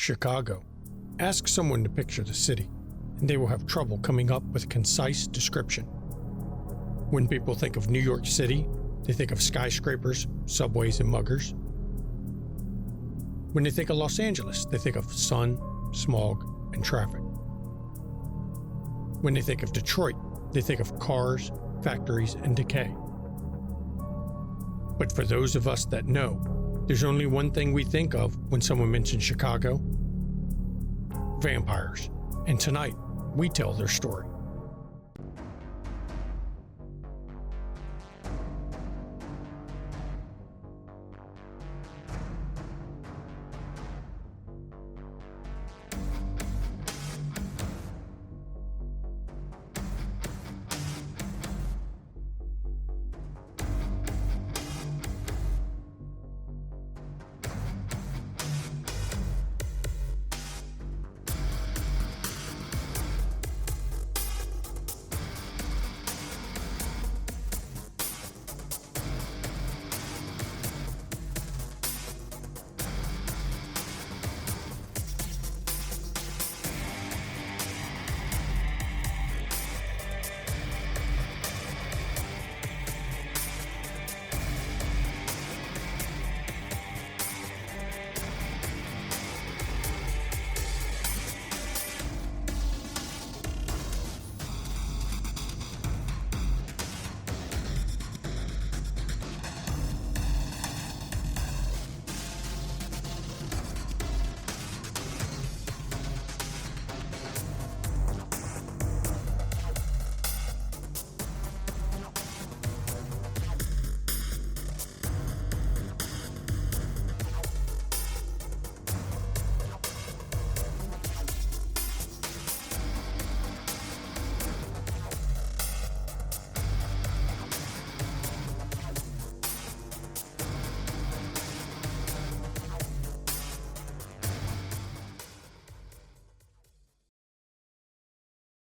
Chicago. Ask someone to picture the city, and they will have trouble coming up with a concise description. When people think of New York City, they think of skyscrapers, subways, and muggers. When they think of Los Angeles, they think of sun, smog, and traffic. When they think of Detroit, they think of cars, factories, and decay. But for those of us that know, there's only one thing we think of when someone mentions Chicago: vampires. And tonight, we tell their story.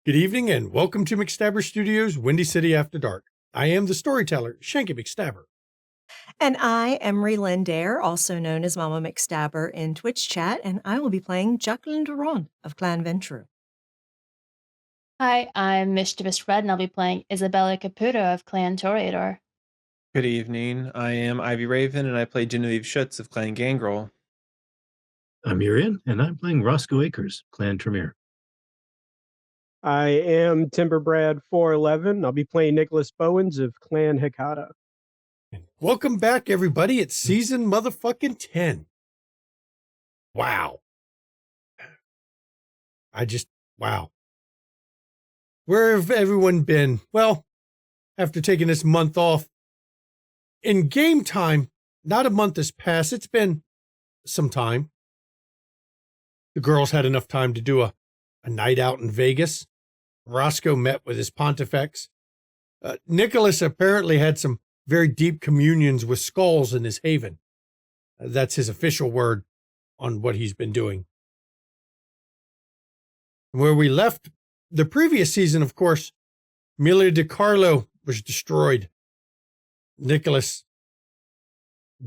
Good evening and welcome to McStabber Studios, Windy City After Dark. I am the storyteller, Shanky McStabber. And I am Rylyn Dare, also known as Mama McStabber in Twitch chat, and I will be playing Jacqueline Duron of Clan Ventrue. Hi, I'm Mischievous Red, and I'll be playing Isabella Caputo of Clan Toreador. Good evening. I am Ivy Raven, and I play Genevieve Schutz of Clan Gangrel. I'm Urian, and I'm playing Roscoe Acres, Clan Tremere. I am Timberbrad 411. I'll be playing Nicholas Bowens of Clan Hecata. Welcome back, everybody. It's season motherfucking 10. Wow. Wow. Where have everyone been? Well, after taking this month off, in game time, not a month has passed. It's been some time. The girls had enough time to do a night out in Vegas. Roscoe met with his pontifex. Nicholas apparently had some very deep communions with skulls in his haven. That's his official word on what he's been doing. Where we left the previous season, of course, Emilia DiCarlo was destroyed. Nicholas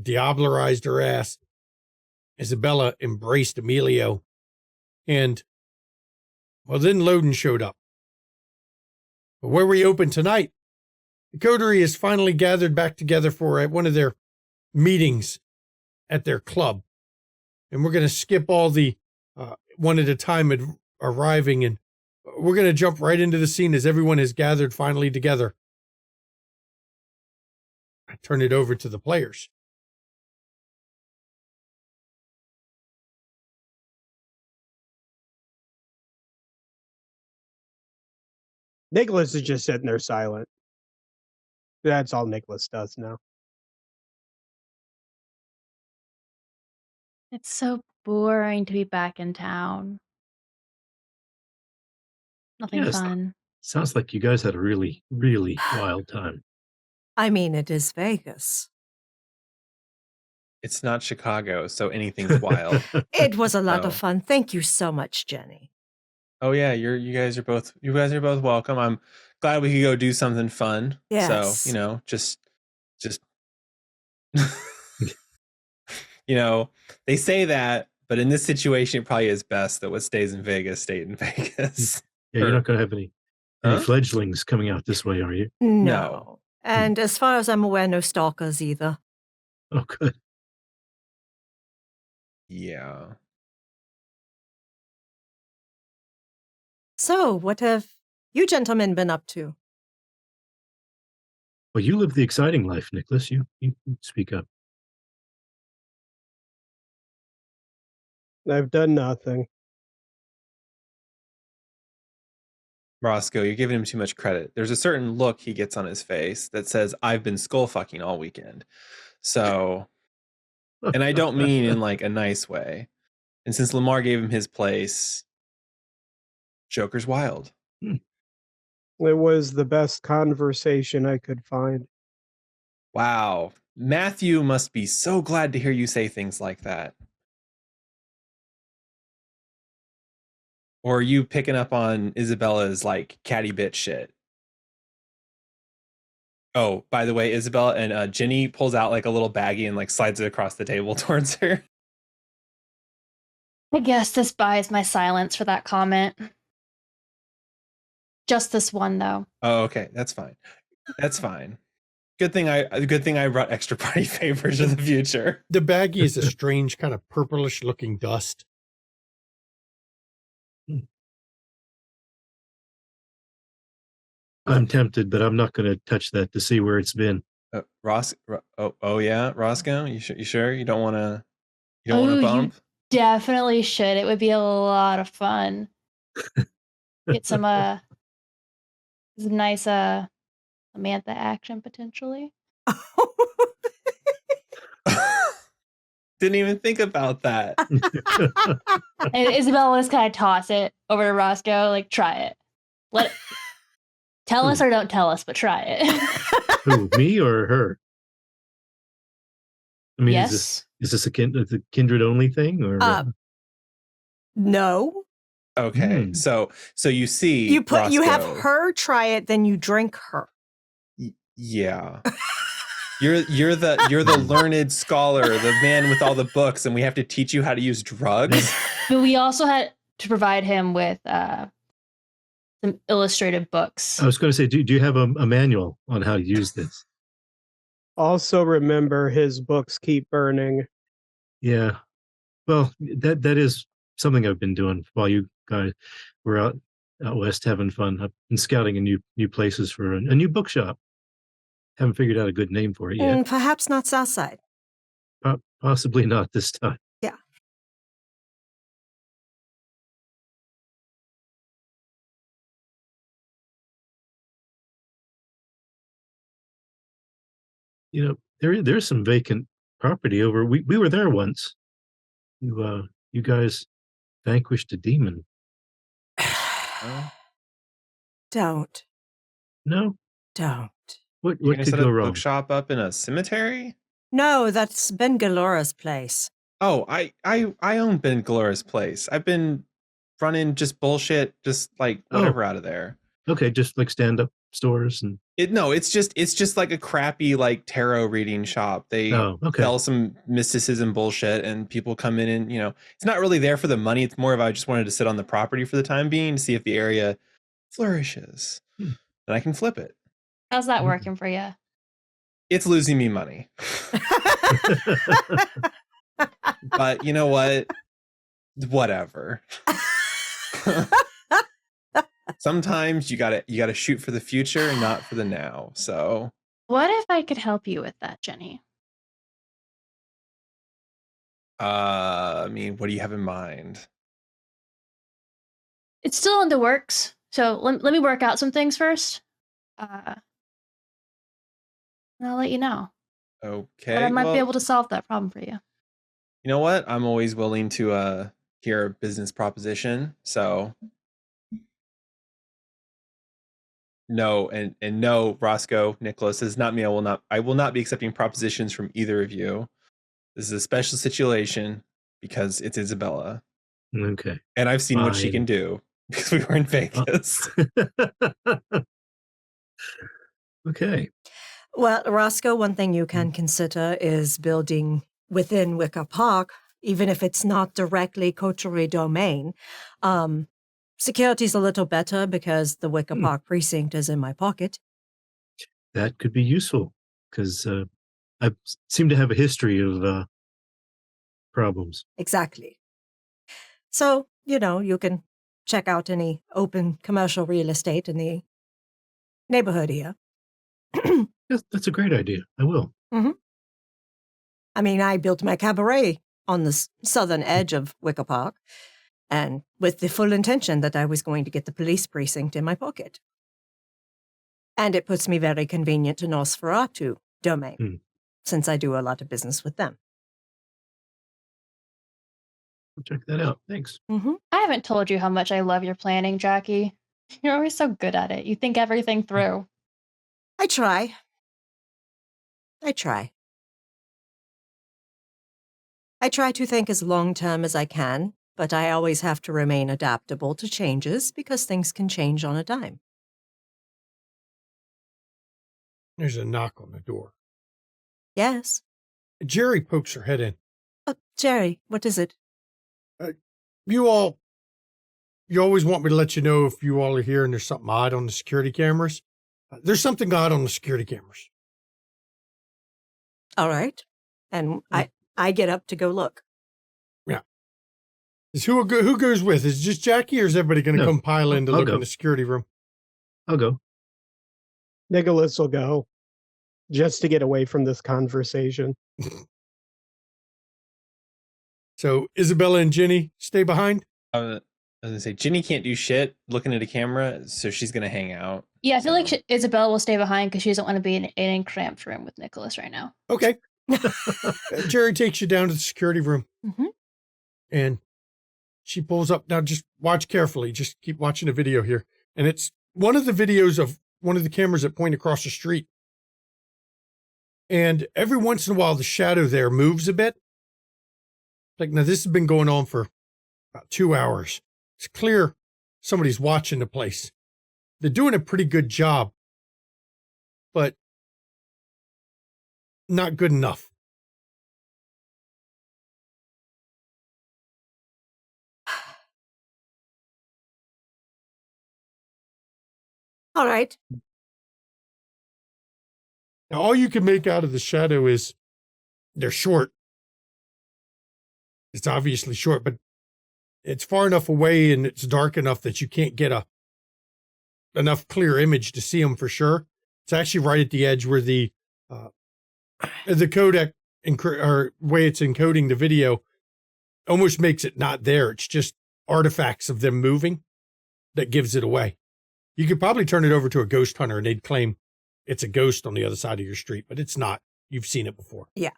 diablerized her ass. Isabella embraced Emilio. And, well, then Loden showed up. But where we open tonight, the Coterie is finally gathered back together for one of their meetings at their club. And we're going to skip all the one at a time arriving, and we're going to jump right into the scene as everyone has gathered finally together. I turn it over to the players. Nicholas is just sitting there silent. That's all Nicholas does now. It's so boring to be back in town. Nothing Yes. fun. Sounds like you guys had a really, really wild time. I mean, it is Vegas. It's not Chicago, so anything's wild. It was a lot No. of fun. Thank you so much, Jenny. Oh yeah, you guys are both welcome. I'm glad we could go do something fun. Yes. So, just they say that, But in this situation, it probably is best that what stays in Vegas stayed in Vegas. Yeah, you're not going to have any Huh? fledglings coming out this way, are you? No. And as far as I'm aware, no stalkers either. Oh, good. Yeah. So, what have you gentlemen been up to? Well, you live the exciting life, Nicholas. You speak up. I've done nothing. Roscoe, you're giving him too much credit. There's a certain look he gets on his face that says, I've been skull fucking all weekend. So, and I don't mean in like a nice way. And since Lamar gave him his place, Joker's wild. It was the best conversation I could find. Wow. Matthew must be so glad to hear you say things like that. Or are you picking up on Isabella's like catty bit shit? Oh, by the way, Isabella and Ginny pulls out like a little baggie and like slides it across the table towards her. I guess this buys my silence for that comment. Just this one, though. Oh, okay, that's fine. That's fine. Good thing I brought extra party favors in the future. The baggie is a strange kind of purplish looking dust. I'm tempted, but I'm not going to touch that to see where it's been. Oh yeah, Roscoe, you sure you don't want to? You don't want to bump? You definitely should. It would be a lot of fun. Get some nice Samantha action potentially. Didn't even think about that. And Isabella will just kind of toss it over to Roscoe, like, try it. Tell us or don't tell us, but try it. Who, me or her? I mean, yes. is this a kindred only thing or? No. Okay, so you see, you have Roscoe, her try it, then you drink her. Yeah. You're the learned scholar, the man with all the books, and we have to teach you how to use drugs. But we also had to provide him with some illustrated books. I was going to say, do you have a manual on how to use this? Also remember his books keep burning. Yeah. Well, that is something I've been doing while you guys were out west having fun. I've been scouting in new places for a new bookshop. Haven't figured out a good name for it yet. Perhaps not Southside. Possibly not this time. Yeah. You know, there's some vacant property over. We were there once. You guys vanquished a demon. Don't. No? Don't. What You're could set go a wrong? bookshop up in a cemetery? No, that's Ben Galora's place. Oh, I own Ben Galora's place. I've been running just bullshit, just like whatever out of there. Okay, just like stand-up stores and it's just like a crappy like tarot reading shop. They sell some mysticism bullshit and people come in and, it's not really there for the money. It's more of I just wanted to sit on the property for the time being to see if the area flourishes. And I can flip it. How's that working for you? It's losing me money. But you know what? Whatever. Sometimes you gotta shoot for the future and not for the now. So what if I could help you with that, Jenny? I mean, what do you have in mind? It's still in the works, so let me work out some things first. And I'll let you know. Okay. But I might be able to solve that problem for you. You know what? I'm always willing to hear a business proposition. So no, and no, Roscoe, Nicholas, this is not me. I will not be accepting propositions from either of you. This is a special situation because it's Isabella. Okay. And I've seen what she can do because we were in Vegas. Okay. Well, Roscoe, one thing you can consider is building within Wicker Park even if it's not directly Coterie domain. Security's a little better because the Wicker Park precinct is in my pocket. That could be useful because I seem to have a history of problems. Exactly. So, you can check out any open commercial real estate in the neighborhood here. That's a great idea. I will. I mean, I built my cabaret on the southern edge of Wicker Park, and with the full intention that I was going to get the police precinct in my pocket. And it puts me very convenient to Nosferatu domain, since I do a lot of business with them. I'll check that out. Thanks. I haven't told you how much I love your planning, Jackie. You're always so good at it. You think everything through. I try. I try to think as long-term as I can, but I always have to remain adaptable to changes because things can change on a dime. There's a knock on the door. Yes. Jerry pokes her head in. Jerry, what is it? You always want me to let you know if you all are here and there's something odd on the security cameras. There's something odd on the security cameras. All right. And I get up to go look. Yeah. Who goes with? Is it just Jackie or is everybody going to come pile in to look in the security room? I'll go. Nicholas will go just to get away from this conversation. So Isabella and Jenny stay behind? I was going to say, Ginny can't do shit looking at a camera, so she's going to hang out. Yeah, I feel like Isabella will stay behind because she doesn't want to be in an cramped room with Nicholas right now. Okay. Jerry takes you down to the security room. And she pulls up. Now, just watch carefully. Just keep watching the video here. And it's one of the videos of one of the cameras that point across the street. And every once in a while, the shadow there moves a bit. Like, now this has been going on for about 2 hours. It's clear somebody's watching the place. They're doing a pretty good job, but not good enough. All right. Now, all you can make out of the shadow is they're short. It's obviously short, but it's far enough away and it's dark enough that you can't get enough clear image to see them for sure. It's actually right at the edge where the codec or way it's encoding the video almost makes it not there. It's just artifacts of them moving that gives it away. You could probably turn it over to a ghost hunter and they'd claim it's a ghost on the other side of your street, but it's not. You've seen it before. Yeah.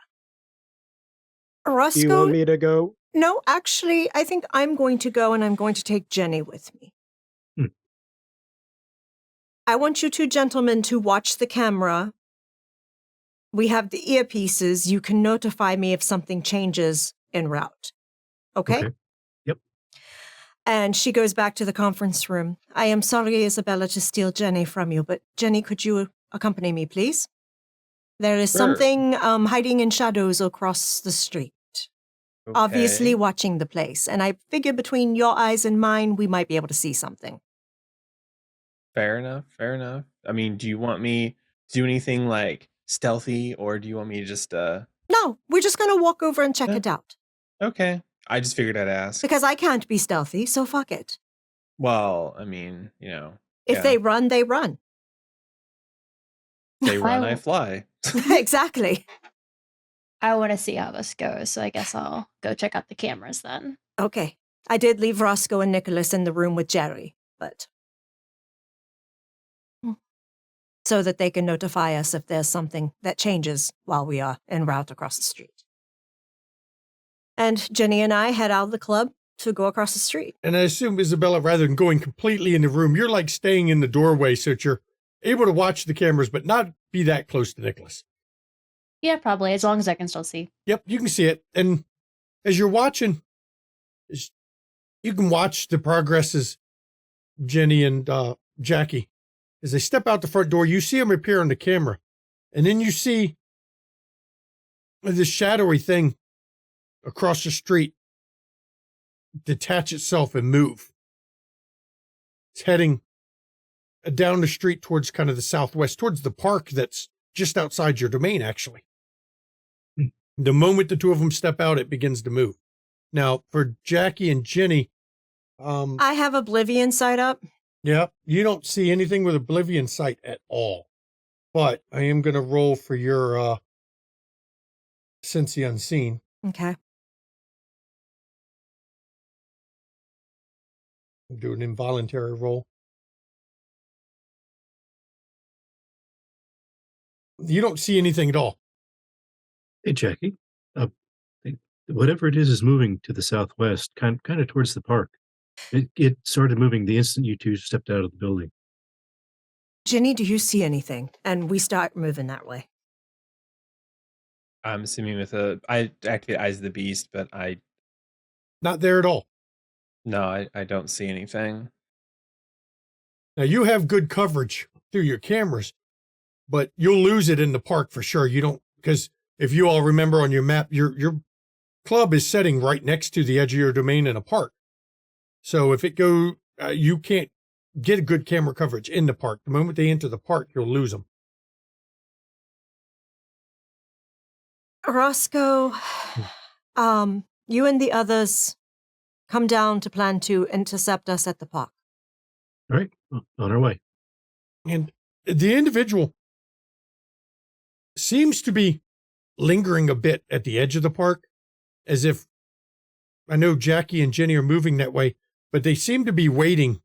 Roscoe? Do you want me to go? No, actually, I think I'm going to go and I'm going to take Jenny with me. I want you two gentlemen to watch the camera. We have the earpieces. You can notify me if something changes en route. Okay? Yep. And she goes back to the conference room. I am sorry, Isabella, to steal Jenny from you, but Jenny, could you accompany me, please? There is something hiding in shadows across the street. Okay. Obviously watching the place. And I figure between your eyes and mine, we might be able to see something. Fair enough. I mean, do you want me to do anything like stealthy or do you want me to just... No, we're just going to walk over and check it out. Okay. I just figured I'd ask. Because I can't be stealthy, so fuck it. Well, I mean, If they run, they run. They run, I fly. Exactly. I want to see how this goes, so I guess I'll go check out the cameras then. Okay. I did leave Roscoe and Nicholas in the room with Jerry, but... so that they can notify us if there's something that changes while we are en route across the street. And Jenny and I head out of the club to go across the street. And I assume, Isabella, rather than going completely in the room, you're like staying in the doorway so that you're able to watch the cameras, but not be that close to Nicholas. Yeah, probably, as long as I can still see. Yep, you can see it. And as you're watching, you can watch the progress as Jenny and Jackie. As they step out the front door, you see them appear on the camera. And then you see this shadowy thing across the street detach itself and move. It's heading down the street towards kind of the southwest, towards the park that's just outside your domain, actually. The moment the two of them step out, it begins to move. Now, for Jackie and Jenny, I have Oblivion sight up. yeah, you don't see anything with Oblivion sight at all. But I am going to roll for your Sense the Unseen. Okay. Do an involuntary roll. You don't see anything at all. Hey, Jackie. Whatever it is moving to the southwest, kind of towards the park. It started moving the instant you two stepped out of the building. Jenny, do you see anything? And we start moving that way. I'm assuming I activate Eyes of the Beast, but Not there at all. no, I don't see anything. Now, you have good coverage through your cameras, but you'll lose it in the park for sure. You don't, because if you all remember on your map, your club is setting right next to the edge of your domain in a park. So if it you can't get a good camera coverage in the park. The moment they enter the park, you'll lose them. Roscoe, you and the others come down to plan to intercept us at the park. All right, on our way. And the individual seems to be lingering a bit at the edge of the park, as if, I know Jackie and Jenny are moving that way, but they seem to be waiting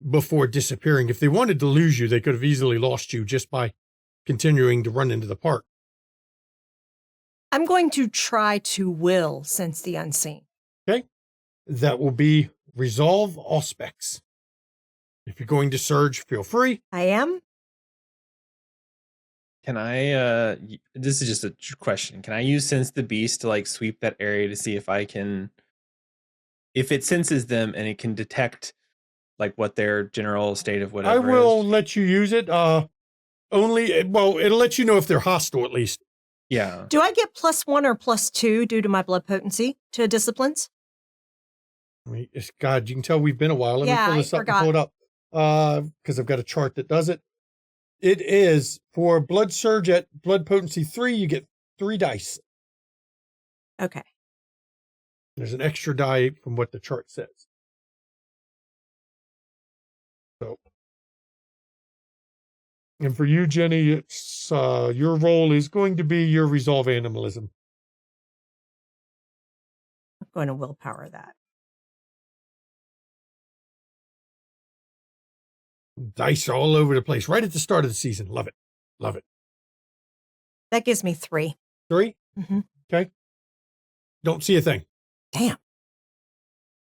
before disappearing. If they wanted to lose you, they could have easily lost you just by continuing to run into the park. I'm going to try to will Sense the Unseen. Okay. That will be resolve all specs. If you're going to surge, feel free. I am. Can I this is just a question. Can I use Sense the Beast to like sweep that area to see if it senses them and it can detect like what their general state of whatever I will is? let you use it. It'll let you know if they're hostile at least. Yeah. Do I get +1 or +2 due to my blood potency to disciplines? I mean, God, you can tell we've been a while. Let me pull I this up and forgot. pull it up. Because I've got a chart that does it. It is for blood surge at blood potency 3, you get 3 dice. Okay. There's an extra die from what the chart says. So, and for you, Jenny, it's your role is going to be your resolve animalism. I'm going to willpower that. Dice all over the place right at the start of the season. Love it. Love it. That gives me 3. 3? Mm-hmm. Okay. Don't see a thing. Damn.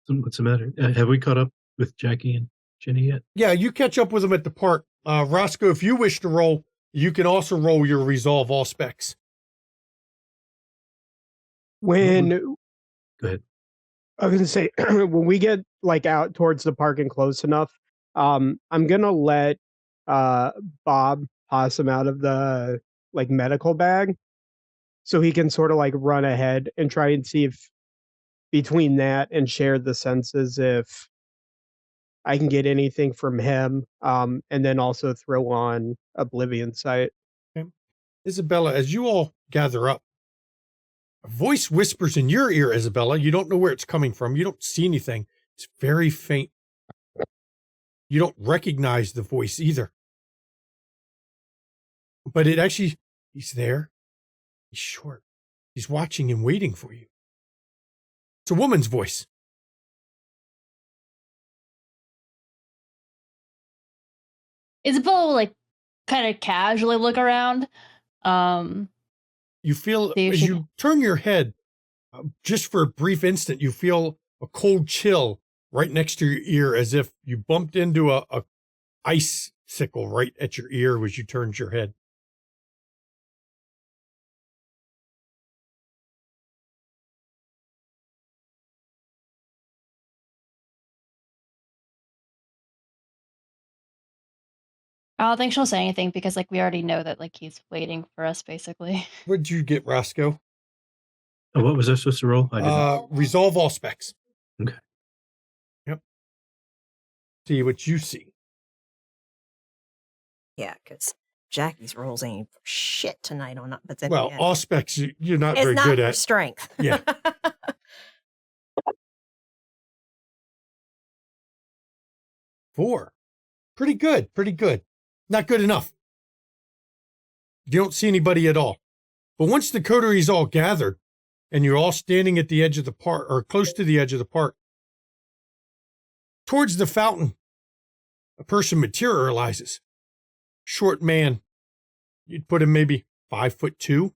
What's the matter? Have we caught up with Jackie and Jenny yet? Yeah, you catch up with them at the park. Roscoe, if you wish to roll, you can also roll your resolve all specs. When Go ahead. I was gonna say when we get like out towards the park and close enough, I'm gonna let Bob Possum out of the like medical bag so he can sort of like run ahead and try and see if between that and share the senses if I can get anything from him, and then also throw on Oblivion Sight. Okay. Isabella, as you all gather up, a voice whispers in your ear, Isabella. You don't know where it's coming from. You don't see anything. It's very faint. You don't recognize the voice either. But it actually, he's there. He's short. He's watching and waiting for you. It's a woman's voice. Isabella will like kind of casually look around. You feel, See if as she- you turn your head, just for a brief instant, you feel a cold chill right next to your ear, as if you bumped into a icicle right at your ear as you turned your head. I don't think she'll say anything because like we already know that like he's waiting for us basically. What'd you get, Roscoe? Oh, what was I supposed to roll? I didn't. Resolve all specs. Okay. Yep. See what you see. Yeah, because Jackie's rolls ain't for shit tonight on that. But then Well, again, all specs you're not it's very not good for at. strength. Yeah. 4. Pretty good. Pretty good. Not good enough. You don't see anybody at all. But once the coteries all gathered and you're all standing at the edge of the park or close to the edge of the park, towards the fountain, a person materializes. Short man. You'd put him maybe 5'2".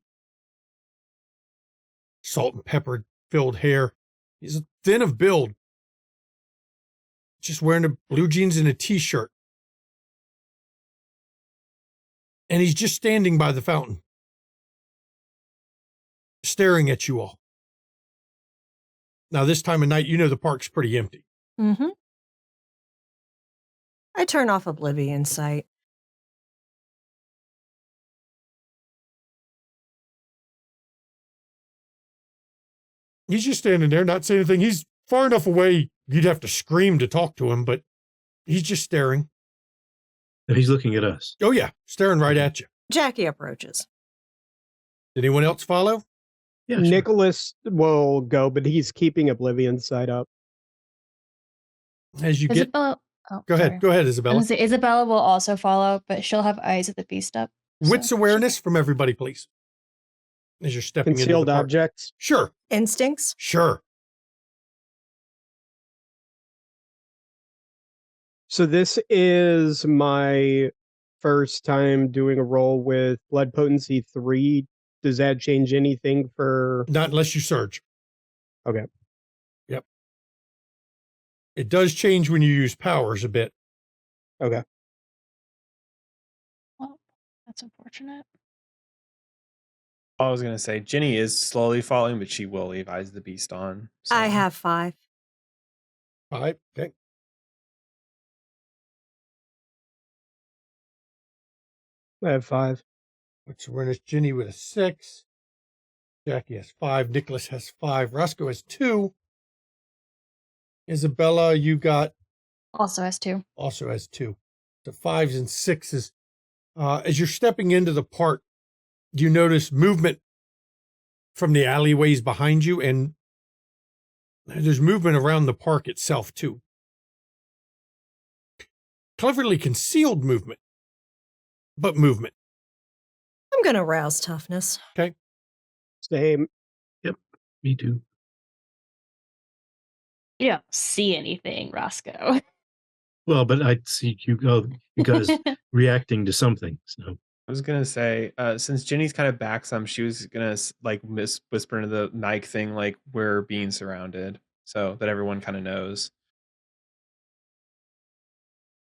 Salt and pepper filled hair. He's thin of build. Just wearing a blue jeans and a t-shirt. And he's just standing by the fountain, staring at you all. Now, this time of night, you know the park's pretty empty. Mm-hmm. I turn off Oblivion Sight. He's just standing there, not saying anything. He's far enough away, you'd have to scream to talk to him, but he's just staring. And he's looking at us. Oh, yeah, staring right at you. Jackie approaches. Did anyone else follow? Yeah, sure. Nicholas will go, but he's keeping Oblivion Sight up. As you get... Isabella, oh, Go sorry. ahead, I was Isabella. gonna say, Isabella will also follow, but she'll have eyes of the beast up. Wits so awareness from everybody, please. As you're stepping into Concealed the park. objects. Sure, Instincts? sure. So this is my first time doing a roll with Blood Potency 3. Does that change anything for... Not unless you surge. Okay. Yep. It does change when you use powers a bit. Okay. Well, that's unfortunate. I was going to say, Ginny is slowly falling, but she will leave Eyes of the Beast on. So. I have 5. 5, okay. I have 5. What's awareness? Ginny with a 6. Jackie has 5. Nicholas has 5. Roscoe has 2. Isabella, you got Also has 2. also has 2. So 5s and 6s. As you're stepping into the park, do you notice movement from the alleyways behind you? And there's movement around the park itself, too. Cleverly concealed movement, but movement. I'm going to rouse toughness. Same. Me too. You don't see anything, Roscoe. Well, but I see you guys reacting to something. So I was gonna say, since Ginny's kind of back some, she was gonna like whisper into the mic thing, like we're being surrounded, so that everyone kind of knows.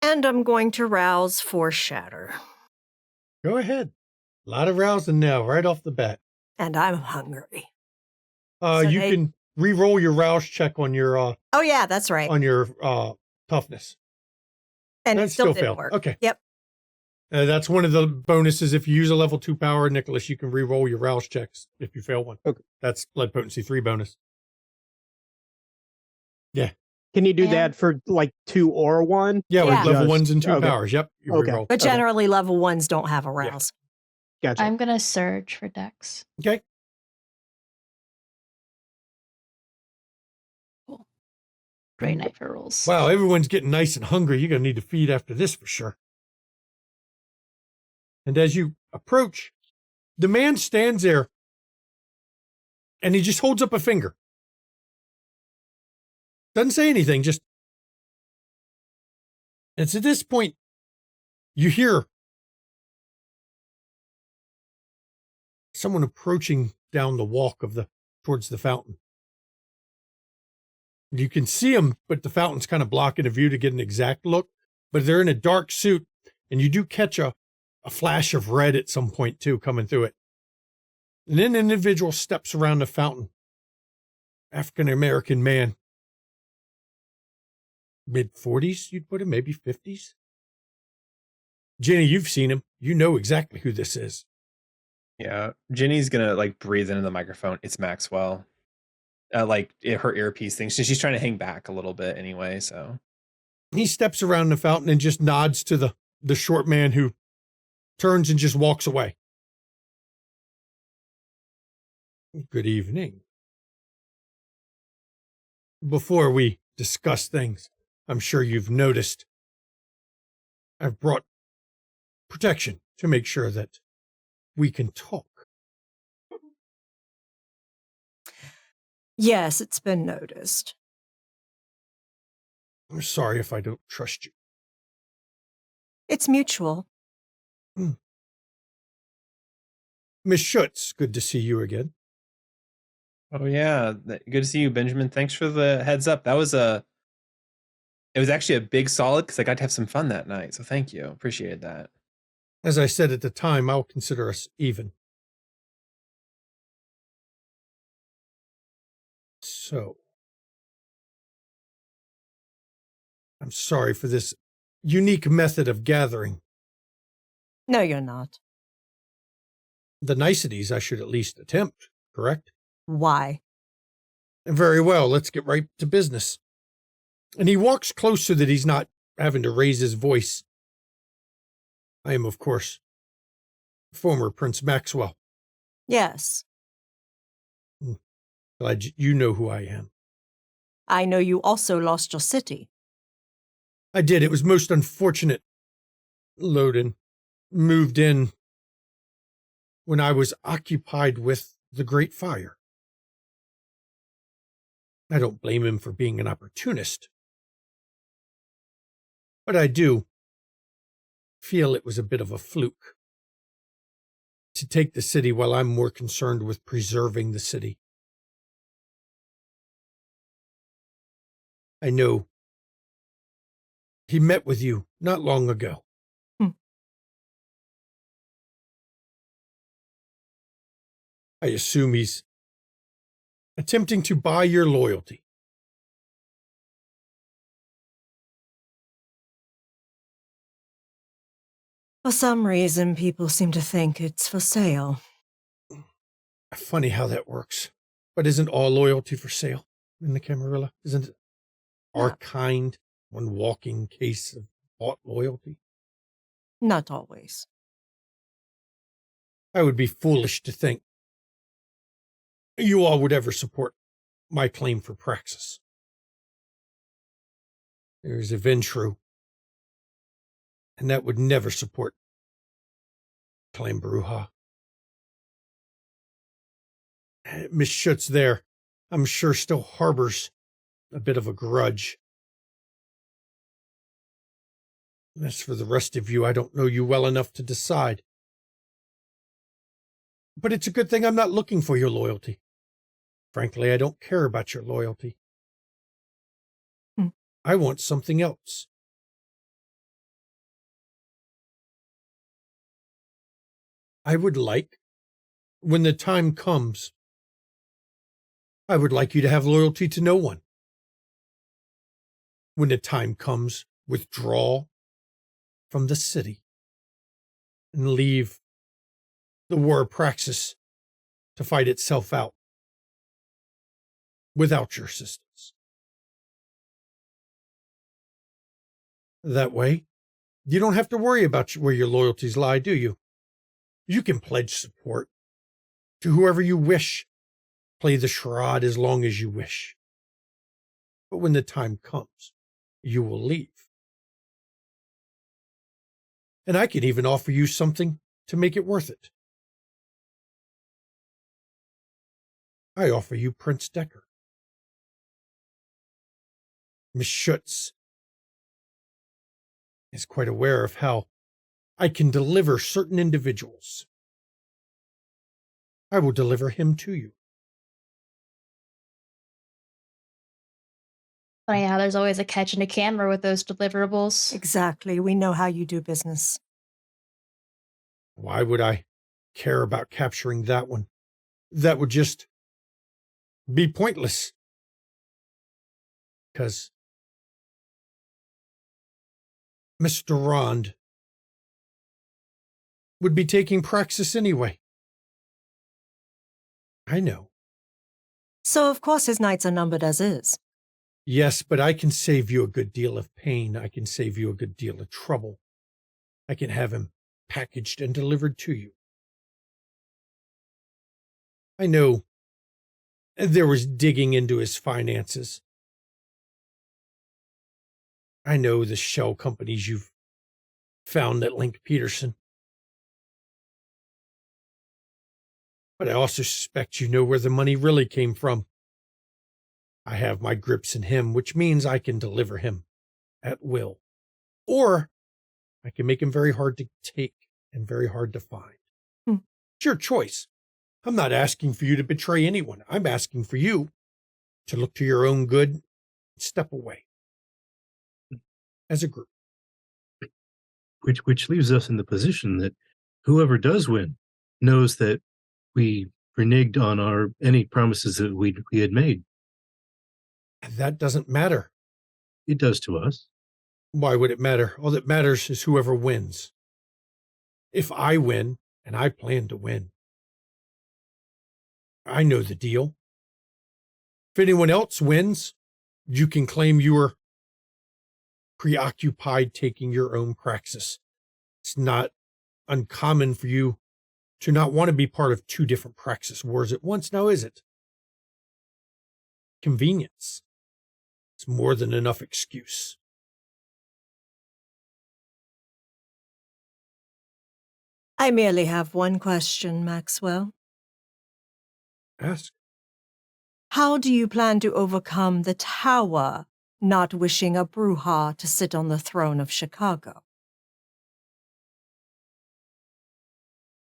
And I'm going to rouse for shatter. Go ahead. A lot of rousing now, right off the bat. And I'm hungry. You they- can re-roll your rouse check on your Oh, yeah, that's right. toughness. And that it still still didn't failed. work. Okay. Yep. That's one of the bonuses. If you use a level 2 power, Nicholas, you can re-roll your rouse checks if you fail one. Okay. That's Blood Potency 3 bonus. Can you do And- that for like 2 or 1? Yeah, Yeah. with level Just- 1s and 2 okay. powers. Yep. You Okay. re-roll. But Okay. generally, level 1s don't have a rouse. Gotcha. I'm gonna surge for Dex. Okay. Great night for rolls. Wow, everyone's getting nice and hungry. You're going to need to feed after this for sure. And as you approach, the man stands there and he just holds up a finger. Doesn't say anything, just. It's at this point you hear someone approaching down the walk towards the fountain. You can see them, but the fountain's kind of blocking the view to get an exact look. But they're in a dark suit, and you do catch a flash of red at some point, too, coming through it. And then an individual steps around the fountain. African-American man. Mid-40s, you'd put him, maybe 50s. Jenny, you've seen him. You know exactly who this is. Yeah, Ginny's gonna like breathe into the microphone. It's Maxwell. Her earpiece thing. She's trying to hang back a little bit anyway. So He steps around the fountain and just nods to the short man, who turns and just walks away. Good evening. Before we discuss things, I'm sure you've noticed I've brought protection to make sure that we can talk. Yes, it's been noticed. I'm sorry if I don't trust you. It's mutual. Miss Schutz, good to see you again. oh yeah, good to see you, Benjamin. Thanks for the heads up. It was actually a big solid because I got to have some fun that night. So thank you. Appreciate that. As I said at the time, I'll consider us even. So, I'm sorry for this unique method of gathering. No, you're not. The niceties I should at least attempt, correct? Why? Very well, let's get right to business. And he walks close so that he's not having to raise his voice. I am, of course, former Prince Maxwell. Yes. Glad you know who I am. I know you also lost your city. I did. It was most unfortunate. Loden moved in when I was occupied with the Great Fire. I don't blame him for being an opportunist. But I do feel it was a bit of a fluke to take the city while I'm more concerned with preserving the city. I know he met with you not long ago. I assume he's attempting to buy your loyalty. For some reason, people seem to think it's for sale. Funny how that works. But isn't all loyalty for sale in the Camarilla? Isn't it our kind one walking case of bought loyalty? Not always. I would be foolish to think you all would ever support my claim for Praxis. There's Eventru, and that would never support Claim Bruja. Miss Schutz there, I'm sure, still harbors a bit of a grudge. As for the rest of you, I don't know you well enough to decide. But it's a good thing I'm not looking for your loyalty. Frankly, I don't care about your loyalty. I want something else. I would like, when the time comes, I would like you to have loyalty to no one. When the time comes, withdraw from the city and leave the war of Praxis to fight itself out without your assistance. That way, you don't have to worry about where your loyalties lie, do you? You can pledge support to whoever you wish, play the charade as long as you wish. But when the time comes, you will leave. And I can even offer you something to make it worth it. I offer you Prince Decker. Miss Schutz is quite aware of how I can deliver certain individuals. I will deliver him to you. Funny how there's always a catch and a camera with those deliverables. Exactly. We know how you do business. Why would I care about capturing that one? That would just be pointless. Because Mr. Rond would be taking Praxis anyway. I know. So, of course, his nights are numbered as is. Yes, but I can save you a good deal of pain. I can save you a good deal of trouble. I can have him packaged and delivered to you. I know there was digging into his finances. I know the shell companies you've found that link Peterson. But I also suspect you know where the money really came from. I have my grips in him, which means I can deliver him at will. Or I can make him very hard to take and very hard to find. It's your choice. I'm not asking for you to betray anyone. I'm asking for you to look to your own good and step away as a group. Which leaves us in the position that whoever does win knows that we reneged on any promises that we had made. That doesn't matter. It does to us. Why would it matter? All that matters is whoever wins. If I win, and I plan to win, I know the deal. If anyone else wins, you can claim you were preoccupied taking your own praxis. It's not uncommon for you to not want to be part of two different praxis wars at once, now is it? Convenience. It's more than enough excuse. I merely have one question, Maxwell. Ask. How do you plan to overcome the Tower not wishing a Bruja to sit on the throne of Chicago?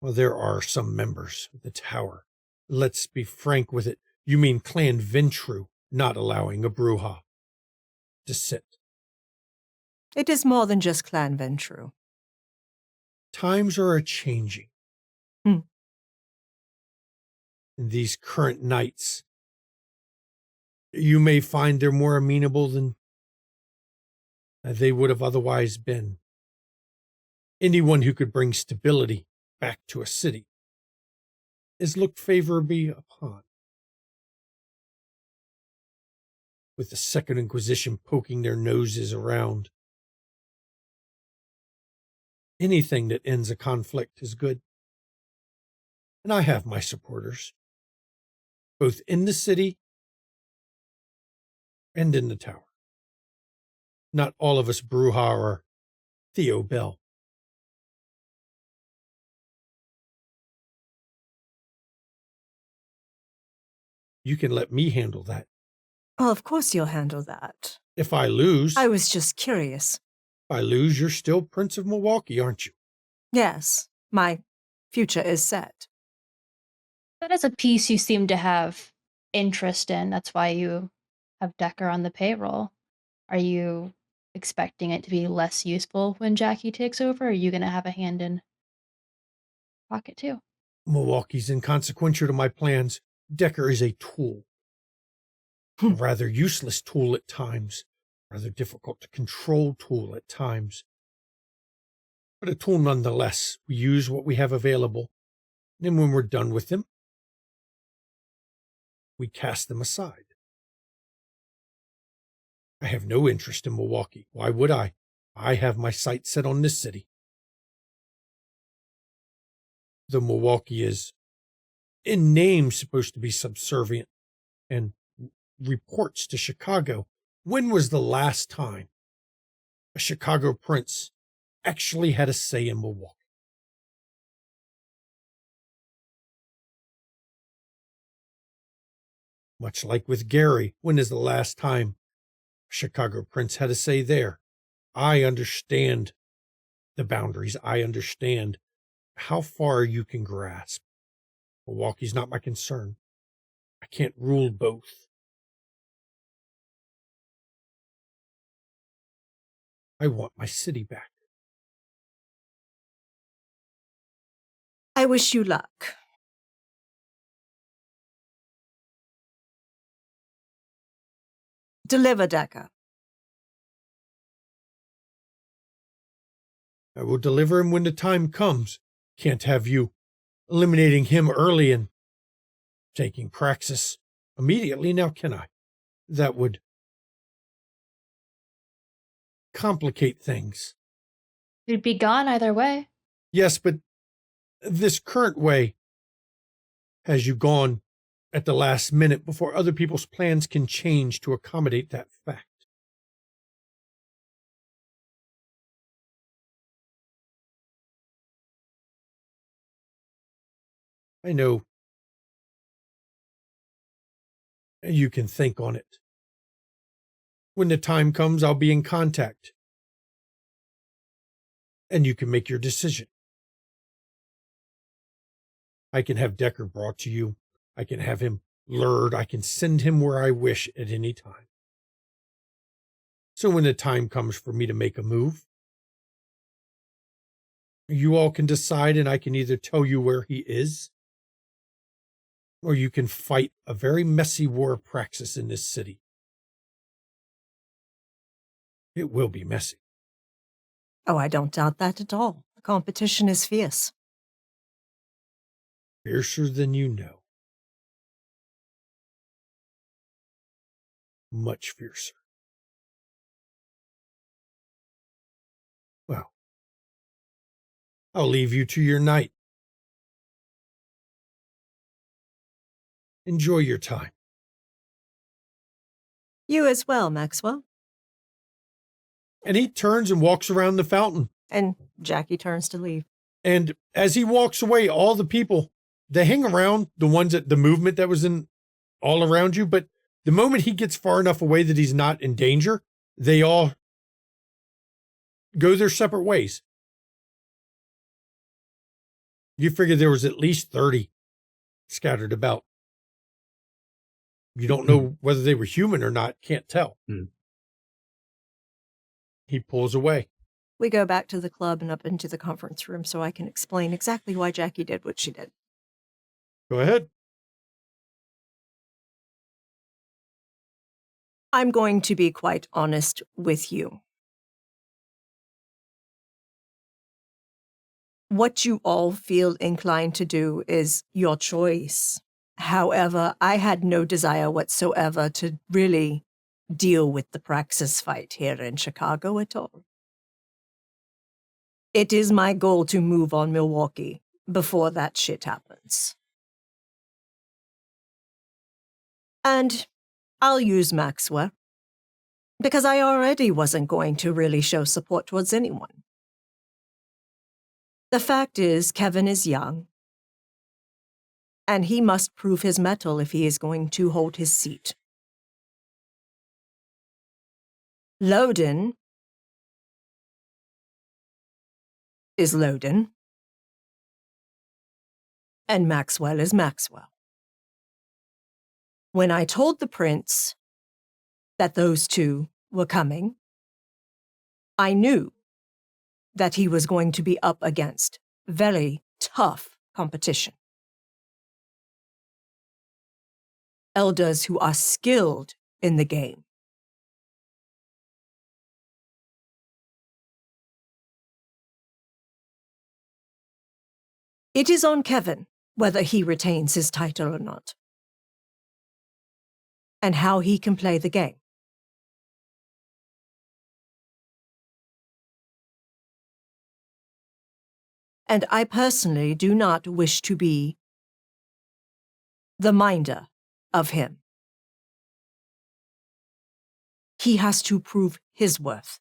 Well, there are some members of the Tower. Let's be frank with it. You mean Clan Ventru not allowing a Bruja to sit. It is more than just Clan Ventru. Times are a-changing. Hmm. In these current nights, you may find they're more amenable than they would have otherwise been. Anyone who could bring stability back to a city is looked favorably upon. With the Second Inquisition poking their noses around, anything that ends a conflict is good. And I have my supporters, both in the city and in the Tower. Not all of us Bruja are Theo Bell. You can let me handle that. Well, of course you'll handle that. If I lose, I was just curious. if I lose, you're still Prince of Milwaukee, aren't you? Yes, my future is set. That is a piece you seem to have interest in. That's why you have Decker on the payroll. Are you expecting it to be less useful when Jackie takes over? Or are you going to have a hand in pocket too? Milwaukee's inconsequential to my plans. Decker is a tool. A rather useless tool at times. Rather difficult to control tool at times. But a tool nonetheless. We use what we have available. And when we're done with them, we cast them aside. I have no interest in Milwaukee. Why would I? I have my sights set on this city. Though Milwaukee is, in name, supposed to be subservient and reports to Chicago. When was the last time a Chicago prince actually had a say in Milwaukee? Much like with Gary, when is the last time a Chicago prince had a say there? I understand the boundaries. I understand how far you can grasp. Milwaukee's not my concern. I can't rule both. I want my city back. I wish you luck. Deliver Decker. I will deliver him when the time comes. Can't have you eliminating him early and taking Praxis immediately now, can I? That would complicate things. You'd be gone either way. Yes, but this current way has you gone at the last minute before other people's plans can change to accommodate that fact. I know you can think on it. When the time comes, I'll be in contact. And you can make your decision. I can have Decker brought to you. I can have him lured. I can send him where I wish at any time. So when the time comes for me to make a move, you all can decide, and I can either tell you where he is, or you can fight a very messy war of Praxis in this city. It will be messy. Oh, I don't doubt that at all. The competition is fierce. Fiercer than you know. Much fiercer. Well, I'll leave you to your night. Enjoy your time. You as well, Maxwell. And he turns and walks around the fountain. And Jackie turns to leave. And as he walks away, all the people, they hang around, the ones at the movement that was in all around you. But the moment he gets far enough away that he's not in danger, they all go their separate ways. You figure there was at least 30 scattered about. You don't know whether they were human or not. Can't tell. He pulls away. We go back to the club and up into the conference room so I can explain exactly why Jackie did what she did. Go ahead. I'm going to be quite honest with you. What you all feel inclined to do is your choice. However, I had no desire whatsoever to really deal with the Praxis fight here in Chicago at all. It is my goal to move on Milwaukee before that shit happens. And I'll use Maxwell, because I already wasn't going to really show support towards anyone. The fact is, Kevin is young, and he must prove his mettle if he is going to hold his seat. Loden is Loden, and Maxwell is Maxwell. When I told the prince that those two were coming, I knew that he was going to be up against very tough competition. Elders who are skilled in the game. It is on Kevin whether he retains his title or not, and how he can play the game. And I personally do not wish to be the minder of him. He has to prove his worth.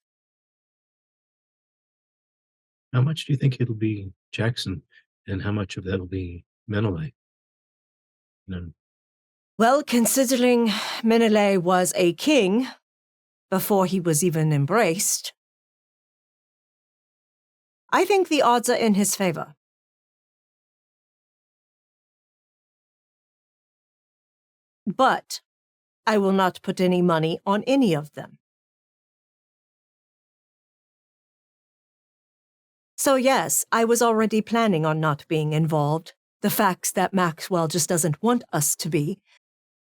How much do you think it'll be Jackson, and how much of that will be Menelay? Well, considering Menelay was a king before he was even embraced, I think the odds are in his favor. But I will not put any money on any of them. So yes, I was already planning on not being involved. The facts that Maxwell just doesn't want us to be,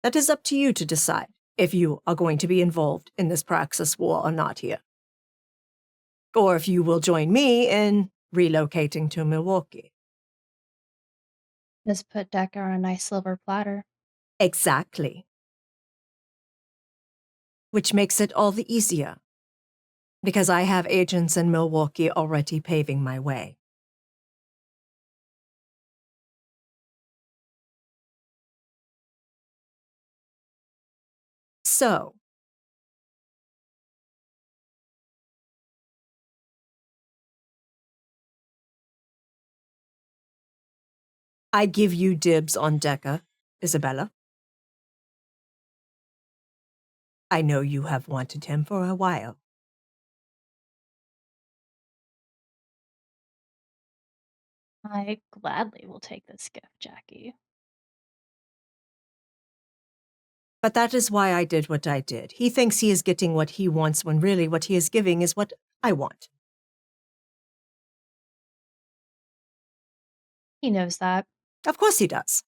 that is up to you to decide if you are going to be involved in this Praxis war or not here. Or if you will join me in relocating to Milwaukee. Just put Decker on a nice silver platter. Exactly. Which makes it all the easier. Because I have agents in Milwaukee already paving my way. So, I give you dibs on Decker, Isabella. I know you have wanted him for a while. I gladly will take this gift, Jackie. But that is why I did what I did. He thinks he is getting what he wants when really what he is giving is what I want. He knows that. Of course he does.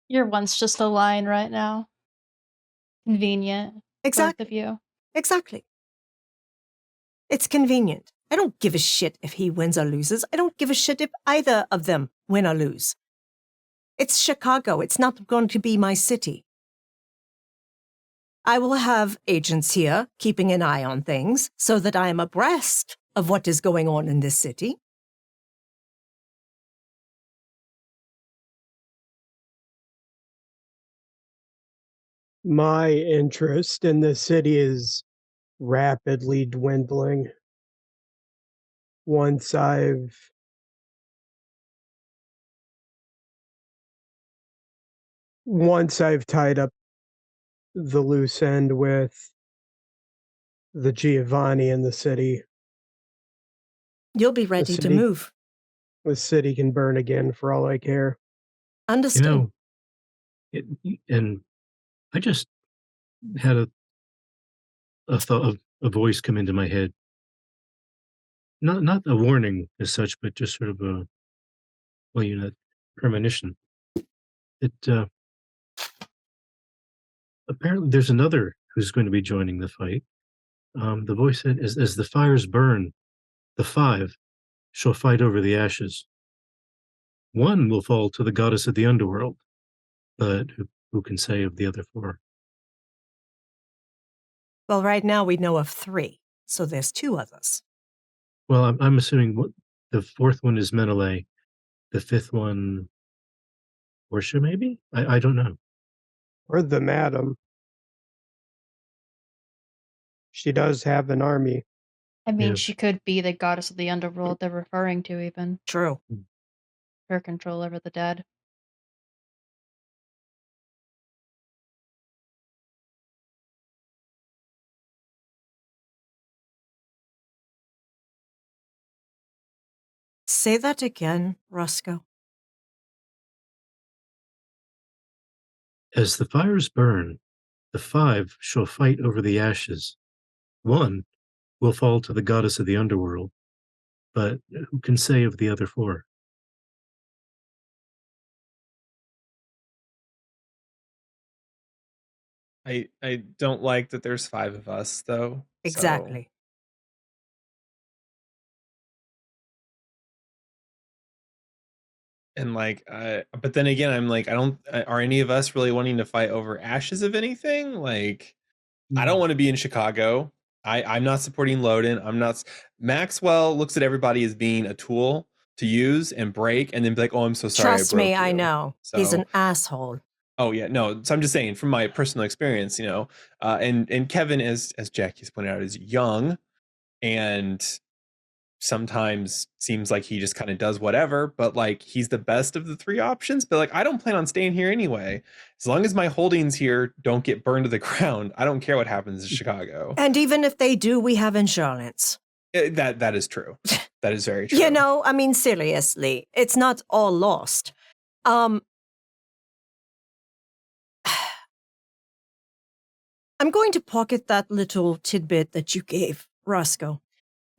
Your one's just a line right now. Convenient. Exactly. Both of you. Exactly. It's convenient. I don't give a shit if he wins or loses. I don't give a shit if either of them win or lose. It's Chicago. It's not going to be my city. I will have agents here keeping an eye on things so that I am abreast of what is going on in this city. My interest in the city is rapidly dwindling. Once I've tied up the loose end with the Giovanni in the city, You'll be ready to city- move. the city can burn again for all I care. Understood. And I just had a thought, a voice come into my head. Not a warning as such, but just sort of a premonition. That apparently there's another who's going to be joining the fight. The voice said, "As the fires burn, the five shall fight over the ashes. One will fall to the goddess of the underworld, but who can say of the other four?" Well, right now we know of 3, so there's 2 others. Well, I'm assuming the fourth one is Menelae, the fifth one, Portia, maybe? I don't know. Or the madam. She does have an army. I mean, Yeah. she could be the goddess of the underworld they're referring to, even. True. Her control over the dead. Say that again, Roscoe. As the fires burn, the five shall fight over the ashes. One will fall to the goddess of the underworld, but who can say of the other four? I don't like that there's 5 of us though. Exactly. And like but then again I'm like, I don't are any of us really wanting to fight over ashes of anything? Like I don't want to be in Chicago. I'm not supporting Loden. I'm not. Maxwell looks at everybody as being a tool to use and break, and then be like, "Oh, I'm so sorry." Trust I broke me, you. I know. He's So, an asshole. oh yeah, no. So I'm just saying from my personal experience, and Kevin, as Jackie's pointed out, is young, and sometimes seems like he just kind of does whatever, but like he's the best of the 3 options. But like I don't plan on staying here anyway. As long as my holdings here don't get burned to the ground, I don't care what happens in Chicago. And even if they do, we have insurance. That is true. That is very true. I mean, seriously, it's not all lost. I'm going to pocket that little tidbit that you gave, Roscoe,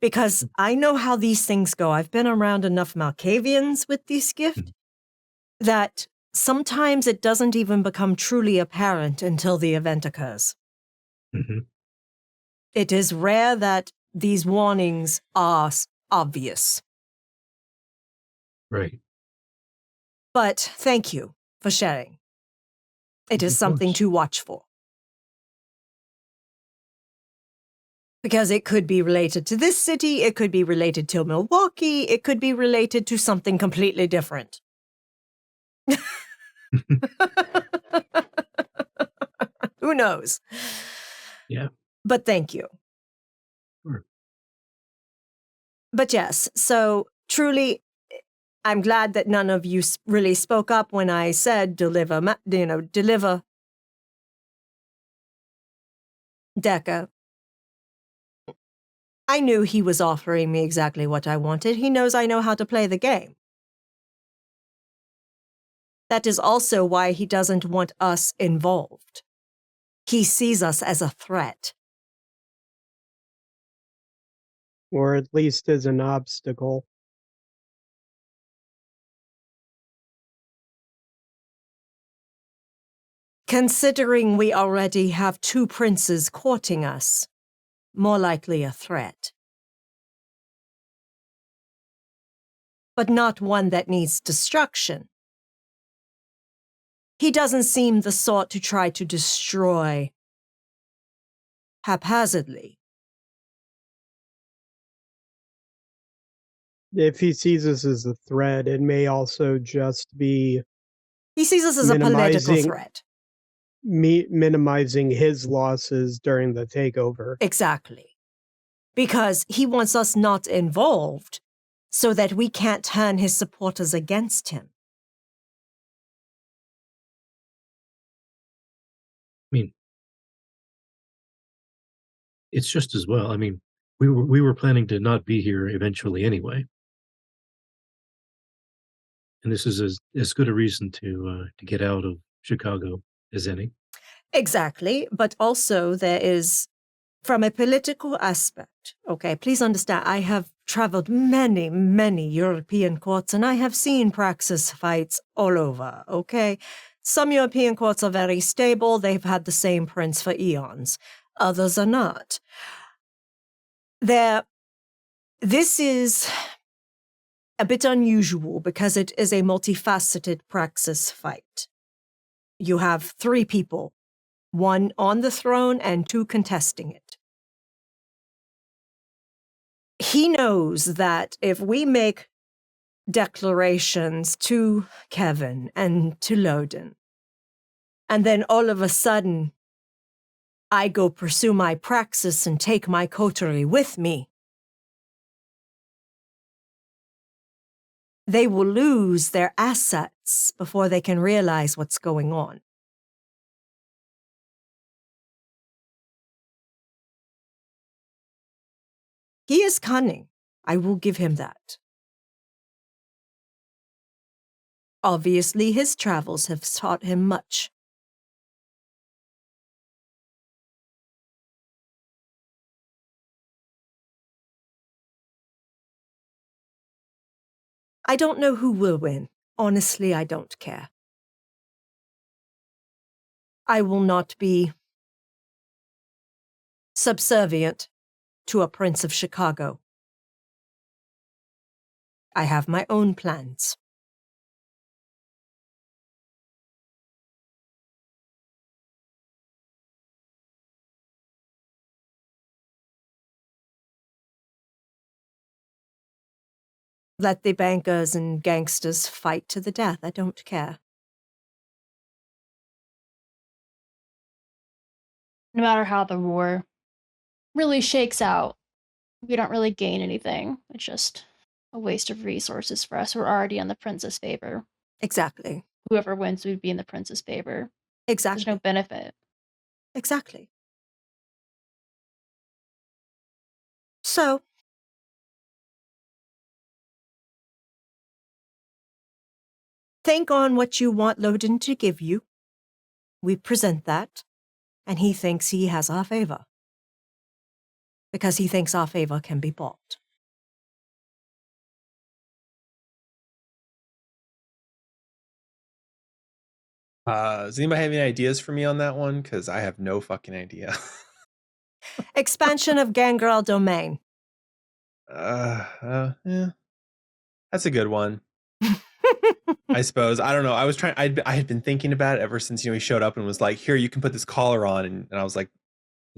because I know how these things go. I've been around enough Malkavians with this gift that sometimes it doesn't even become truly apparent until the event occurs. Mm-hmm. It is rare that these warnings are obvious. Right. But thank you for sharing. It is Of something course. to watch for. Because it could be related to this city, it could be related to Milwaukee, it could be related to something completely different. Who knows? Yeah. But thank you. Sure. But yes, so truly, I'm glad that none of you really spoke up when I said deliver Deca. I knew he was offering me exactly what I wanted. He knows I know how to play the game. That is also why he doesn't want us involved. He sees us as a threat. Or at least as an obstacle. Considering we already have 2 princes courting us, more likely a threat. But not one that needs destruction. He doesn't seem the sort to try to destroy haphazardly. If he sees us as a threat, it may also just be He sees us as a political Minimizing- threat. minimizing his losses during the takeover. Exactly. Because he wants us not involved so that we can't turn his supporters against him. I mean, it's just as well. I mean, we were planning to not be here eventually anyway, and this is as good a reason to get out of Chicago as any. Exactly. But also there is, from a political aspect, okay, please understand, I have traveled many, many European courts and I have seen praxis fights all over, okay? Some European courts are very stable. They've had the same prince for eons. Others are not. This is a bit unusual because it is a multifaceted praxis fight. You have 3 people, 1 on the throne and 2 contesting it. He knows that if we make declarations to Kevin and to Loden, and then all of a sudden I go pursue my praxis and take my coterie with me, they will lose their assets before they can realize what's going on. He is cunning. I will give him that. Obviously, his travels have taught him much. I don't know who will win. Honestly, I don't care. I will not be subservient to a Prince of Chicago. I have my own plans. Let the bankers and gangsters fight to the death. I don't care. No matter how the war really shakes out, we don't really gain anything. It's just a waste of resources for us. We're already in the prince's favor. Exactly. Whoever wins would be in the prince's favor. Exactly. There's no benefit. Exactly. So, think on what you want Loden to give you. We present that, and he thinks he has our favor. Because he thinks our favor can be bought. Does anybody have any ideas for me on that one? Because I have no fucking idea. Expansion of Gangrel domain. Yeah, that's a good one. I suppose. I don't know. I had been thinking about it ever since, he showed up and was like, here, you can put this collar on. And I was like,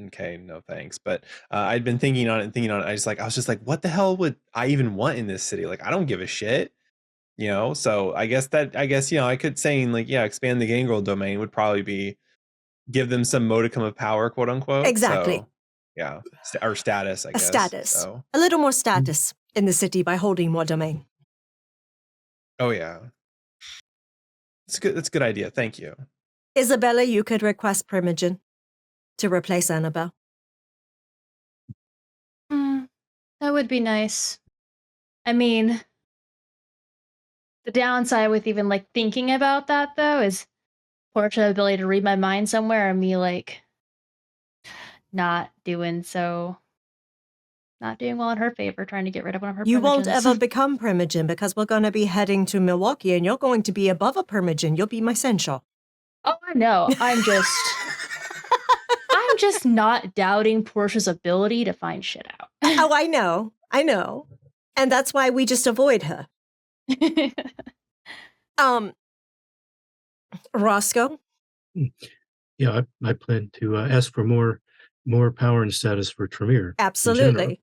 okay, no thanks. But I'd been thinking on it. I was just like, what the hell would I even want in this city? Like, I don't give a shit. So I guess, I could saying like, yeah, expand the gangrel domain would probably be give them some modicum of power, quote unquote. Exactly. So, yeah. Or status, I A guess. status. So. A little more status in the city by holding more domain. Oh, yeah. It's good. That's a good idea. Thank you. Isabella, you could request Primogen to replace Annabelle. That would be nice. I mean, the downside with even like thinking about that though is Portia's ability to read my mind somewhere and me like not doing well in her favor, trying to get rid of one of her You won't Primogens. ever become Primogen because we're going to be heading to Milwaukee and you're going to be above a Primogen. You'll be my Senshaw. Oh, I know. I'm just not doubting Portia's ability to find shit out. Oh, I know. And that's why we just avoid her. Roscoe? Yeah, I plan to ask for more power and status for Tremere. Absolutely.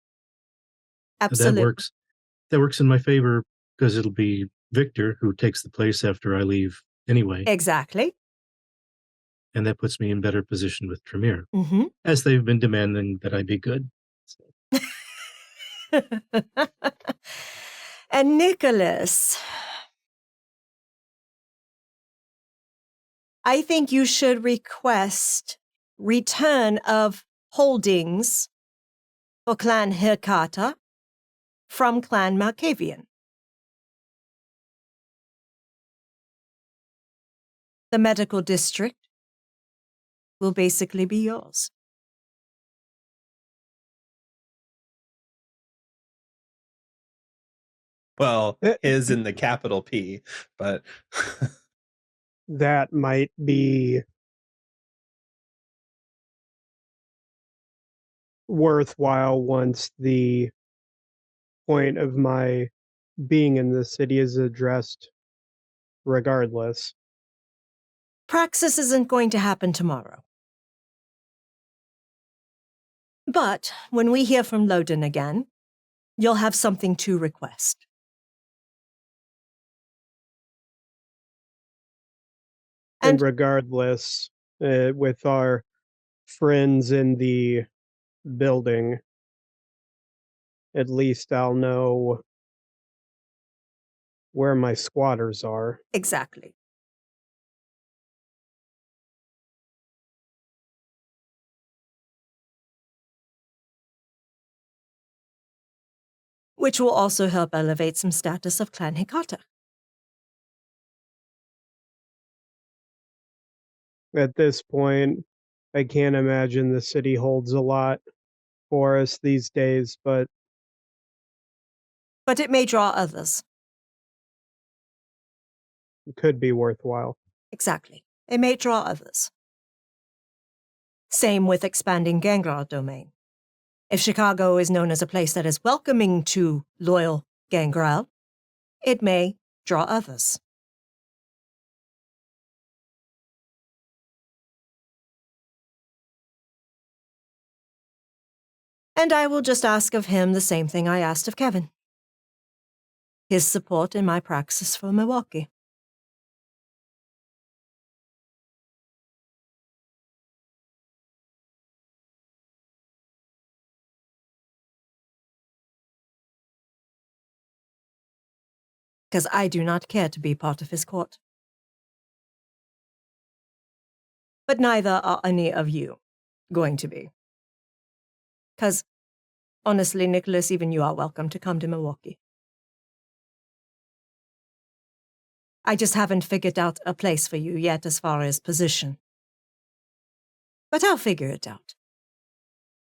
Absolutely. That works in my favor because it'll be Victor who takes the place after I leave anyway. Exactly. And that puts me in better position with Tremere, Mm-hmm. as they've been demanding that I be good. So. And Nicholas, I think you should request return of holdings for Clan Hirkata from Clan Malkavian. The medical district will basically be yours. Well, his in the capital P, but that might be worthwhile once the point of my being in the city is addressed regardless. Praxis isn't going to happen tomorrow. But when we hear from Loden again, you'll have something to request. And regardless, with our friends in the building, at least I'll know where my squatters are. Exactly. Which will also help elevate some status of Clan Hikata. At this point, I can't imagine the city holds a lot for us these days, but it may draw others. it could be worthwhile. Exactly. It may draw others. Same with expanding Gangrel domain. If Chicago is known as a place that is welcoming to loyal Gangrel, it may draw others. And I will just ask of him the same thing I asked of Kevin. His support in my praxis for Milwaukee. Because I do not care to be part of his court. But neither are any of you going to be. Because, honestly, Nicholas, even you are welcome to come to Milwaukee. I just haven't figured out a place for you yet as far as position. But I'll figure it out.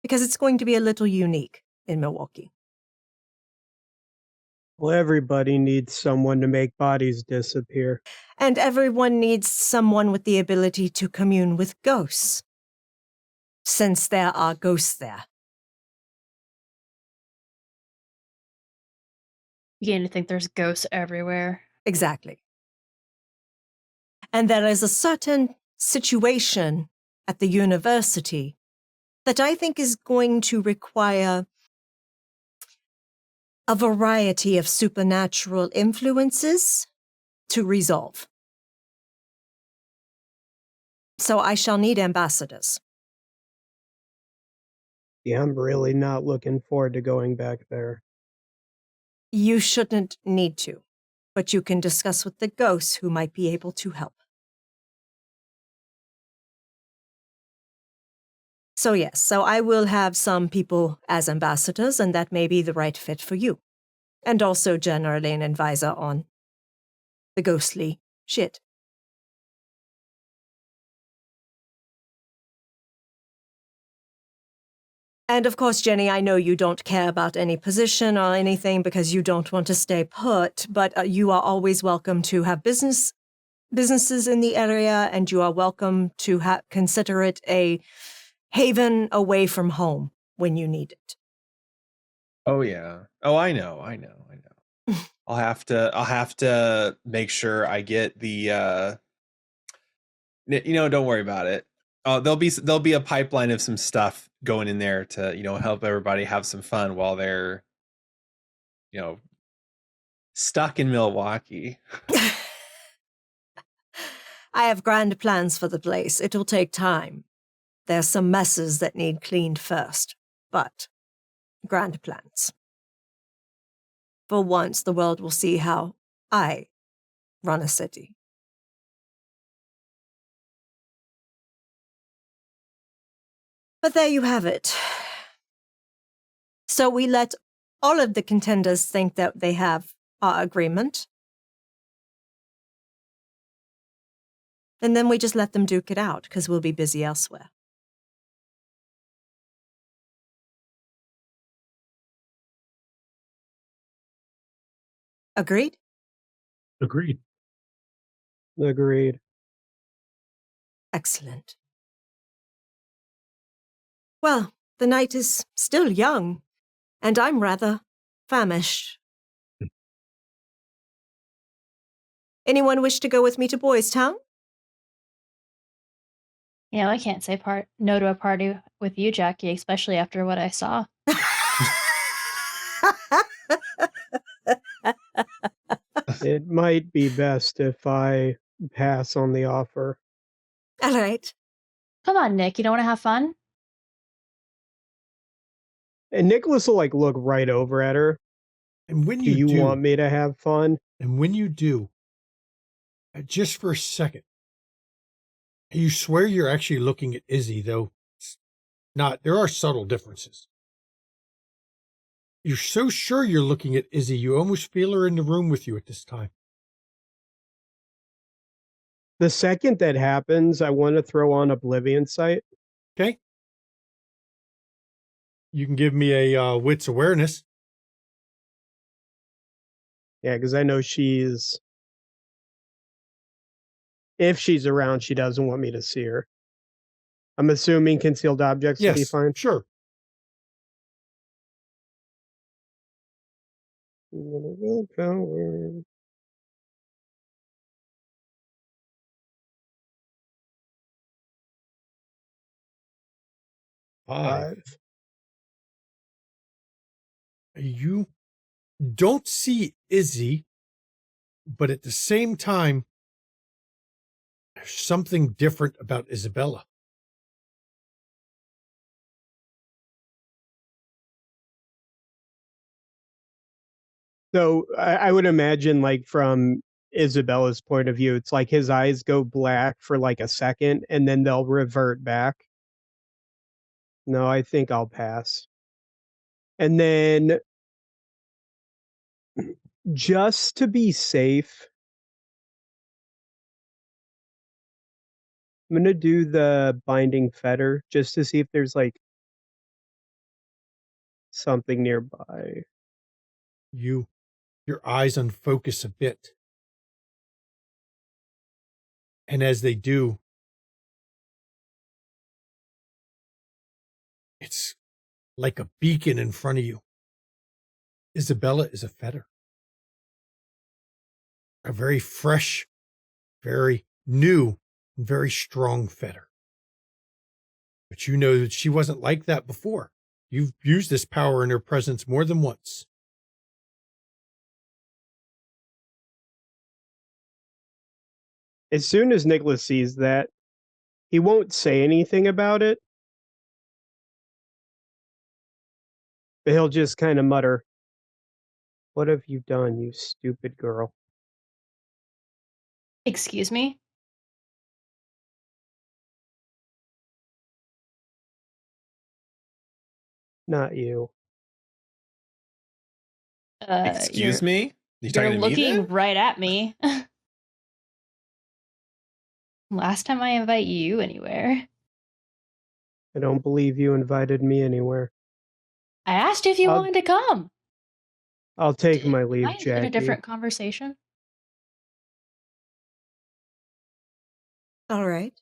Because it's going to be a little unique in Milwaukee. Well, everybody needs someone to make bodies disappear. And everyone needs someone with the ability to commune with ghosts. Since there are ghosts there. Beginning to think there's ghosts everywhere. Exactly. And there is a certain situation at the university that I think is going to require a variety of supernatural influences to resolve. So I shall need ambassadors. Yeah, I'm really not looking forward to going back there. You shouldn't need to, but you can discuss with the ghosts who might be able to help. So yes, so I will have some people as ambassadors, and that may be the right fit for you. And also generally an advisor on the ghostly shit. And of course, Jenny, I know you don't care about any position or anything because you don't want to stay put, but you are always welcome to have businesses in the area, and you are welcome to consider it a haven away from home when you need it. Oh yeah. Oh, I know. I'll have to make sure I get the don't worry about it. Oh, there'll be a pipeline of some stuff going in there to, help everybody have some fun while they're, stuck in Milwaukee. I have grand plans for the place. It'll take time. There's some messes that need cleaned first, but grand plans. For once, the world will see how I run a city. But there you have it. So we let all of the contenders think that they have our agreement. And then we just let them duke it out, because we'll be busy elsewhere. Agreed? Agreed. Agreed. Excellent. Well, the night is still young, and I'm rather famished. Anyone wish to go with me to Boys Town? I can't say no to a party with you, Jackie, especially after what I saw. It might be best if I pass on the offer. All right. Come on, Nick, you don't want to have fun? And Nicholas will look right over at her. And when Do you want me to have fun? And when you do, just for a second, you swear you're actually looking at Izzy, though it's not. There are subtle differences. You're so sure you're looking at Izzy, you almost feel her in the room with you at this time. The second that happens, I want to throw on Oblivion Sight. Okay. You can give me a wits awareness. Yeah, because I know if she's around, she doesn't want me to see her. I'm assuming concealed objects will be fine. Sure. Willpower. 5. You don't see Izzy, but at the same time, there's something different about Isabella. So I would imagine, from Isabella's point of view, it's like his eyes go black for a second and then they'll revert back. No, I think I'll pass. And then, just to be safe, I'm going to do the binding fetter just to see if there's something nearby. Your eyes unfocus a bit. And as they do, it's like a beacon in front of you. Isabella is a fetter. a very fresh, very new, and very strong fetter. But you know that she wasn't like that before. You've used this power in her presence more than once. As soon as Nicholas sees that, he won't say anything about it, but he'll just kind of mutter, "What have you done, you stupid girl?" Excuse me? Not you. Excuse me? You You're talking to me looking then? right at me. Last time I invite you anywhere. I don't believe you invited me anywhere. I asked you if you I'll- wanted to come. I'll take my Am leave, I in a Jackie. different conversation? All right.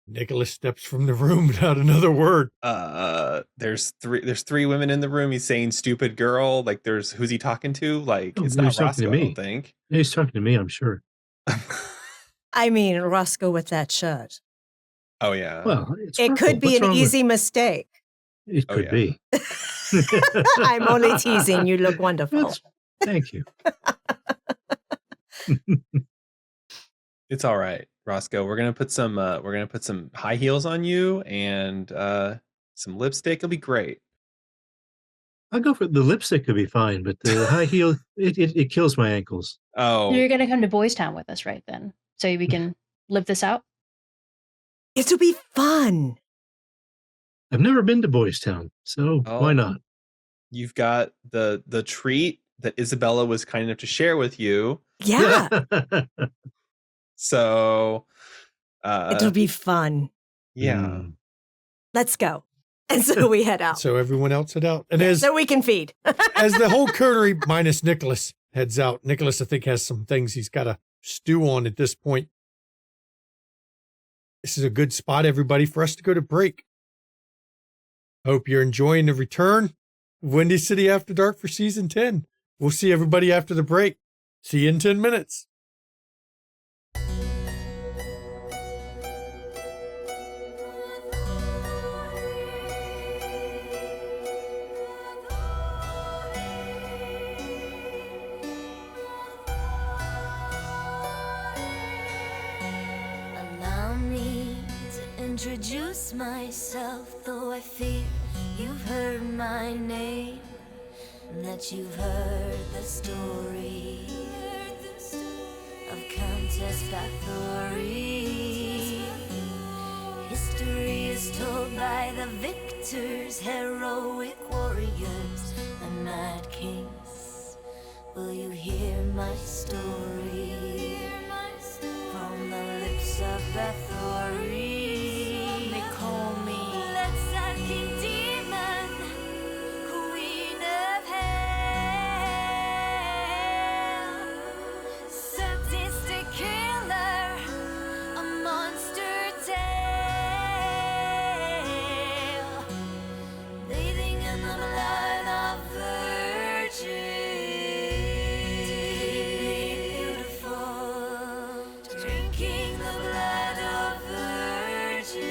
Nicholas steps from the room without another word. There's three women in the room. He's saying "stupid girl." Like, who's he talking to? Like, Oh, it's he's not talking Roscoe. to I me. don't think. He's talking to me, I'm sure. I mean, Roscoe with that shirt. Oh yeah. Well, it's It purple. could be What's an wrong with- easy mistake. It Oh, could yeah. be. I'm only teasing. You look wonderful. That's- Thank you. It's all right, Roscoe. We're gonna put some high heels on you and some lipstick. It'll be great. I'll go for the lipstick. Could be fine, but the high heel it kills my ankles. Oh, You're gonna come to Boys Town with us, right then? So we can live this out? It'll be fun. I've never been to Boys Town, so why Oh. not? you've got the treat that Isabella was kind enough to share with you. Yeah, So, it'll be fun. yeah. Mm. Let's go. And so we head out So everyone else head out. And as so we can feed. as the whole coterie minus Nicholas heads out, Nicholas, I think, has some things he's got to stew on at this point. This is a good spot, everybody, for us to go to break. Hope you're enjoying the return of Windy City After Dark for season 10. We'll see everybody after the break. See you in 10 minutes. Allow me to introduce myself, though I fear you've heard my name, and that you've heard the story of Countess Bathory. History is told by the victors, heroic warriors, and mad kings. Will you hear my story? From the lips of Bathory. They call me blood-sucking demon, queen of hell, sadistic killer, a monster tale, bathing in the blood of virgins, beautiful, drinking the blood of virgins,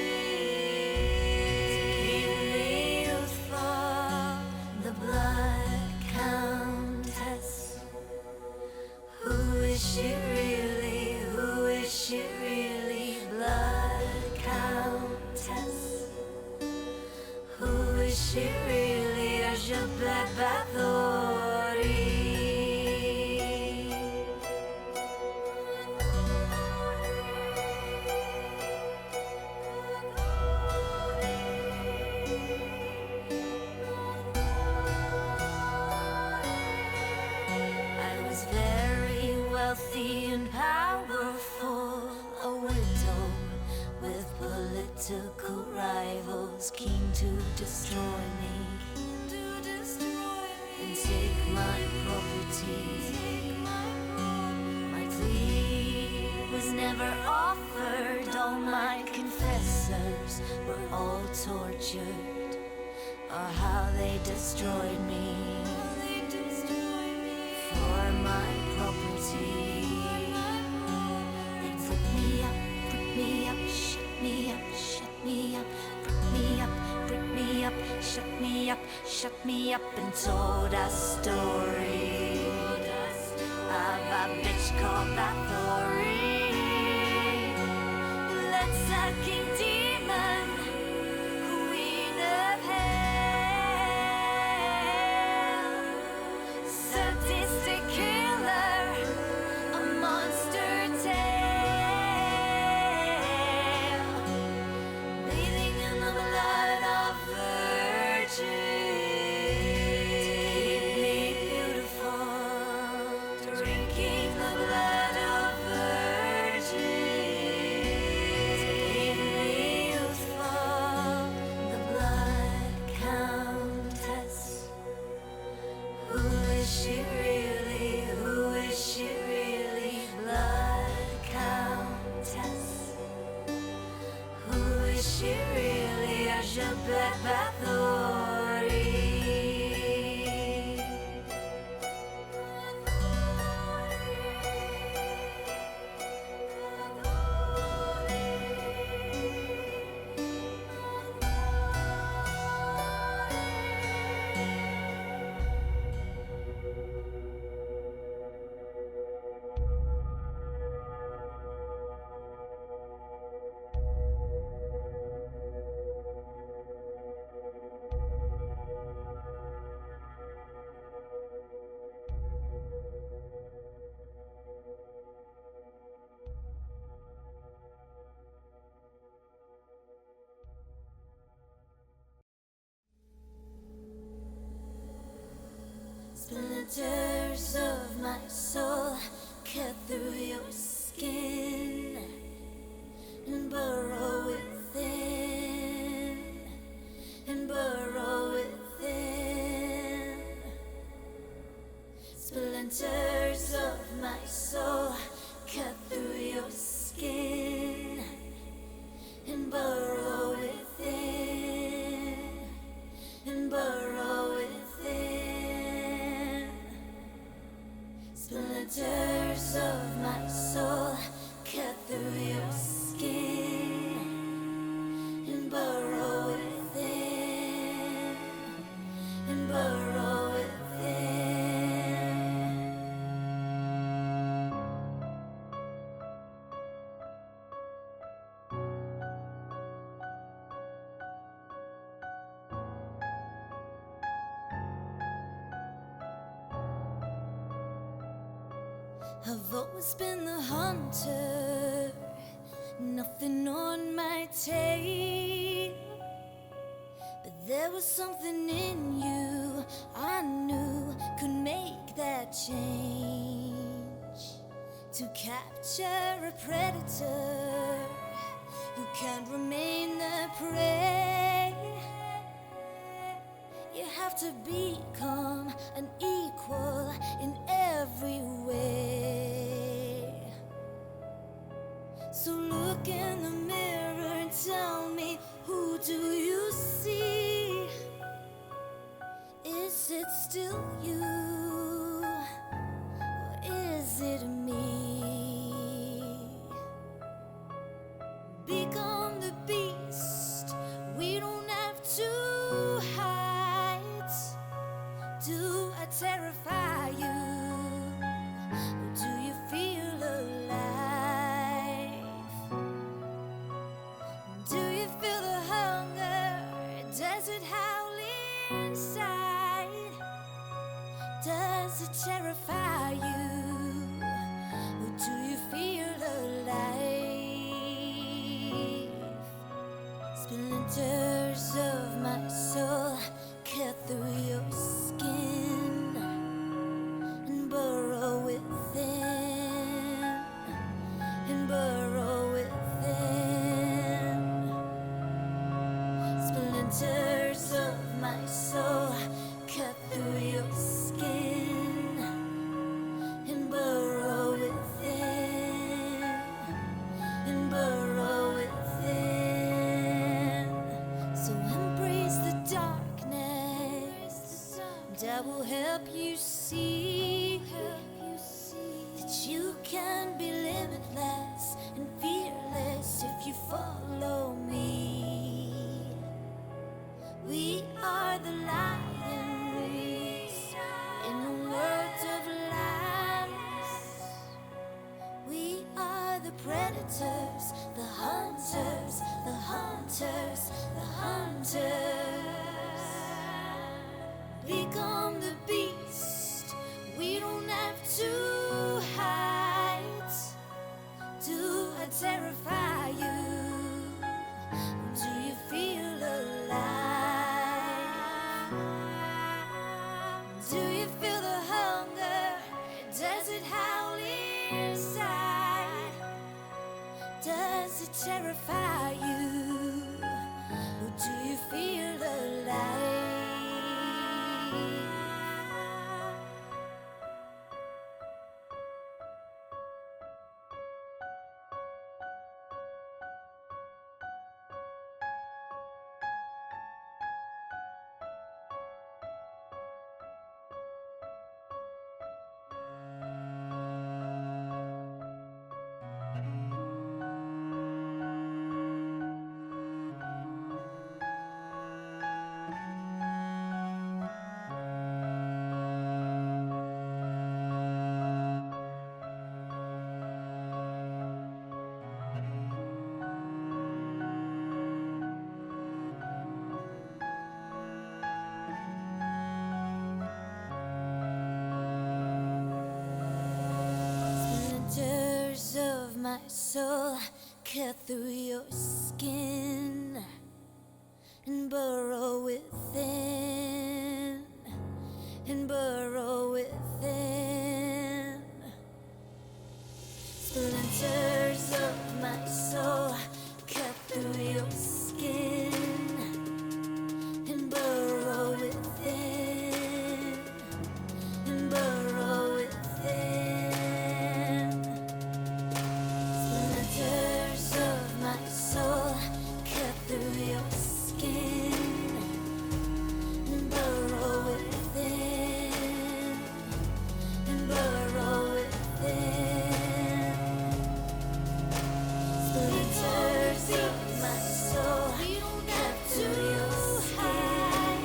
youthful, the blood countess. Who is she really? Who is she really? Blood countess. Who is she really? Isabella Bathory. I was very wealthy and powerful, a widow with political rivals keen to destroy me and take my property. My plea was never offered, all my confessors were all tortured. or how they destroyed me for my property. They put me up, shut me up, shut me up, put me up, brick me up, shut me up, and told a story of a bitch called Authority. Blood-sucking demon, queen of hell, sadistic killer, a monster tale, bathing in the blood of virgins, to keep me beautiful, drinking the blood of virgins, to keep me youthful, the blood countess. Who is she really? Who is she really? Blood countess. Who is she really? Isabella Bathory. Splinters of my soul cut through your skin and burrow within, and burrow within. Splinters of my soul cut through your skin and burrow within, and burrow within. Splinters of my soul cut through your skin and burrow within, and burrow within. I've always been the hunter, nothing on my tail. But there was something in you I knew could make that change. To capture a predator, you can't remain the prey. You have to become an equal in every way. So look in the mirror and tell me, who do you see? Is it still you, or is it me? Become the beast, we don't have to hide. Do I terrify you? Or do you feel alive? Do you feel the hunger? Does it howl inside? Does it terrify you? Or do you feel alive? Splinters of my soul cut through your skin and burrow within, and burrow within. Splinters of my soul cut through your skin and burrow within, and burrow within. So embrace the darkness. that will help you see that you can be limitless and fearless if you follow me. We are the lions in the world of lions. We are the predators, the hunters, the hunters, the hunters. Become the beast. We don't have to hide. Do I terrify you? Do you feel alive? Do you feel the hunger? Does it howl inside? Does it terrify you? Or do you feel alive? Splinters of my soul cut through your skin and burrow within, and burrow within. Splinters of my soul cut through your skin and burrow within, and burrow within. Splinters of my soul cut through your skin and burrow within, and burrow within. Splinters of my soul cut through your skin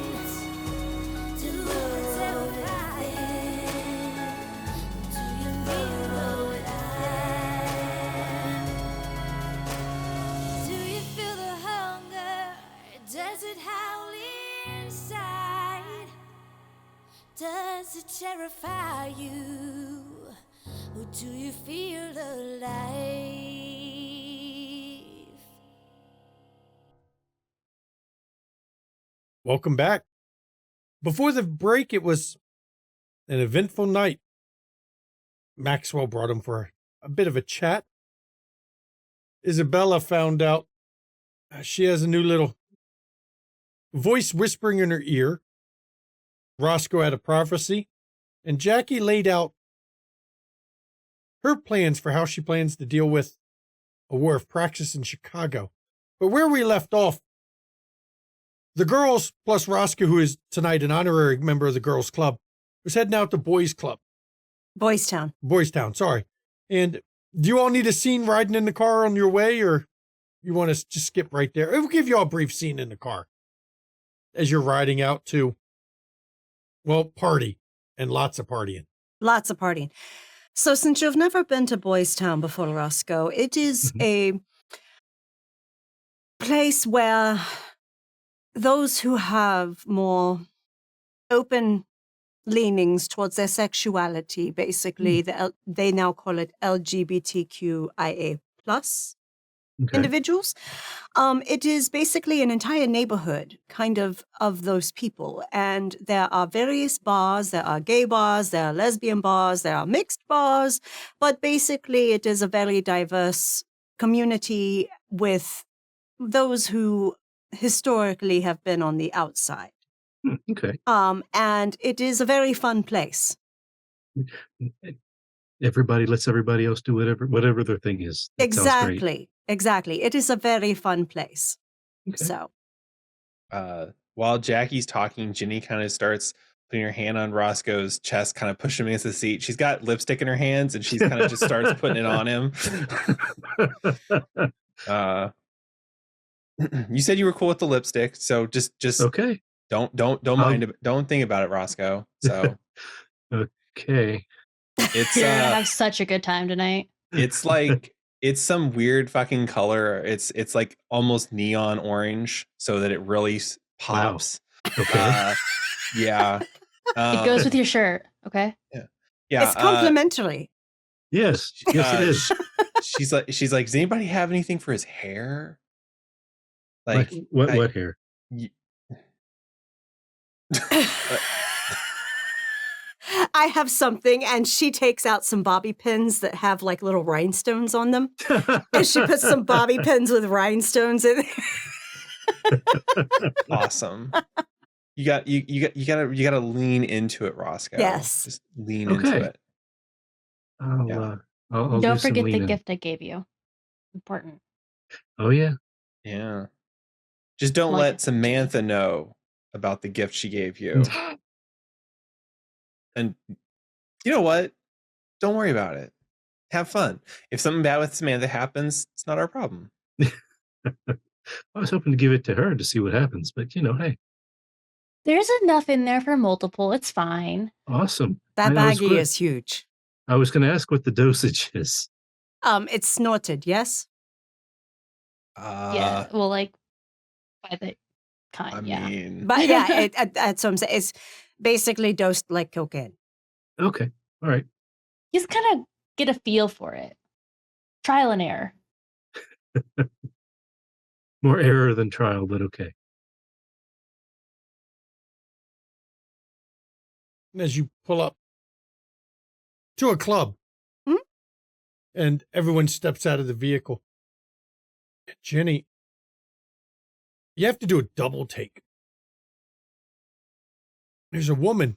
to burrow within. Do you burrow within? Do you feel the hunger? Does it howl inside? Does it terrify you? Or do you feel alive? Welcome back. Before the break, it was an eventful night. Maxwell brought him for a bit of a chat. Isabella found out she has a new little voice whispering in her ear. Roscoe had a prophecy. And Jackie laid out her plans for how she plans to deal with a war of praxis in Chicago. But where we left off, the girls, plus Roscoe, who is tonight an honorary member of the girls' club, was heading out to Boys' Club. Boys Town. Boys Town, sorry. And do you all need a scene riding in the car on your way, or you want to just skip right there? It will give you all a brief scene in the car as you're riding out to, well, party and lots of partying. Lots of partying. So since you've never been to Boys Town before, Roscoe, it is a place where those who have more open leanings towards their sexuality, basically, they now call it LGBTQIA plus individuals. It is basically an entire neighborhood kind of those people. And there are various bars. There are gay bars, there are lesbian bars, there are mixed bars. But basically, it is a very diverse community with those who historically have been on the outside. Okay. And it is a very fun place. Everybody lets everybody else do whatever their thing is. That sounds great. Exactly. It is a very fun place. Okay. So While Jackie's talking, Ginny kind of starts putting her hand on Roscoe's chest, kind of pushing him against the seat. She's got lipstick in her hands, and she's kind of just starts putting it on him. You said you were cool with the lipstick, so just Okay. don't mind it. Don't think about it, Roscoe. So Okay. it's You're gonna have such a good time tonight. it's like it's some weird fucking color. It's like almost neon orange, so that it really pops. Okay. Yeah. It goes with your shirt, okay? Yeah. It's complimentary. Yes. Yes, it is. She's like, does anybody have anything for his hair? Like what hair? I have something, and she takes out some bobby pins that have like little rhinestones on them, and she puts some bobby pins with rhinestones in there. Awesome. You gotta lean into it, Roscoe. Yes. Just lean into it. I'll Don't do some forget the leaning. gift I gave you. Important. Oh yeah. Yeah. Just don't Like let it. Samantha know about the gift she gave you. And you know what? Don't worry about it. Have fun. If something bad with Samantha happens, it's not our problem. I was hoping to give it to her to see what happens, but hey. There's enough in there for multiple. It's fine. Awesome. That I was baggie good. is huge. I was going to ask what the dosage is. It's snorted, yes? Yeah. Well, like by the kind, I yeah. mean, But yeah, that's what I'm saying. It's basically dosed like cocaine. Okay. All right. Just kind of get a feel for it. Trial and error. More error than trial, but okay. As you pull up to a club, and everyone steps out of the vehicle. Jenny, you have to do a double take. There's a woman.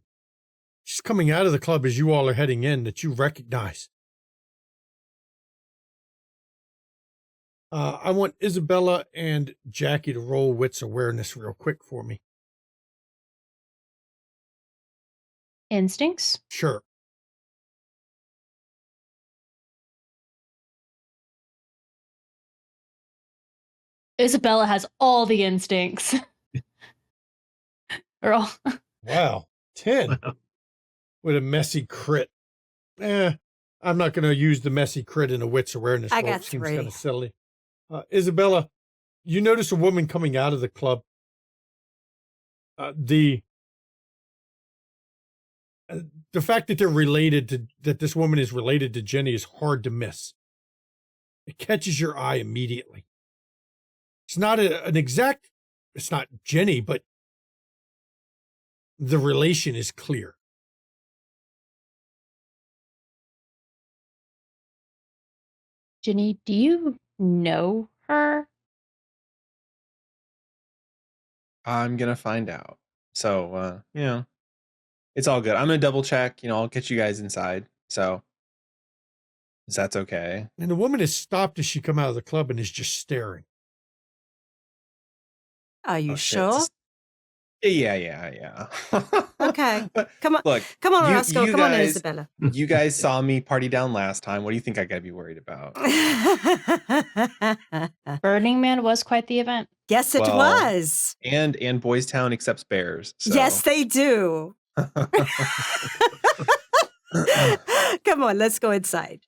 She's coming out of the club as you all are heading in that you recognize. I want Isabella and Jackie to roll wits awareness real quick for me. Instincts? Sure. Isabella has all the instincts. Or all. Wow. 10. Wow. With a messy crit. I'm not going to use the messy crit in a wits awareness I roll. got It seems 3. kind of silly. Isabella, you notice a woman coming out of the club. The fact that they're related to, that this woman is related to Jenny is hard to miss. It catches your eye immediately. It's not it's not Jenny, but the relation is clear. Jenny, do you know her? I'm gonna find out. So it's all good. I'm gonna double check. I'll get you guys inside. So that's okay. And the woman is stopped as she come out of the club and is just staring. Are you Oh, shit. sure? Yeah. Okay. But Come on. look, Come on, you- Roscoe. you Come on, guys- Isabella. you guys saw me party down last time. What do you think I gotta be worried about? Burning Man was quite the event. Yes, it Well, was. And Boys Town accepts bears. So. Yes, they do. Come on, let's go inside.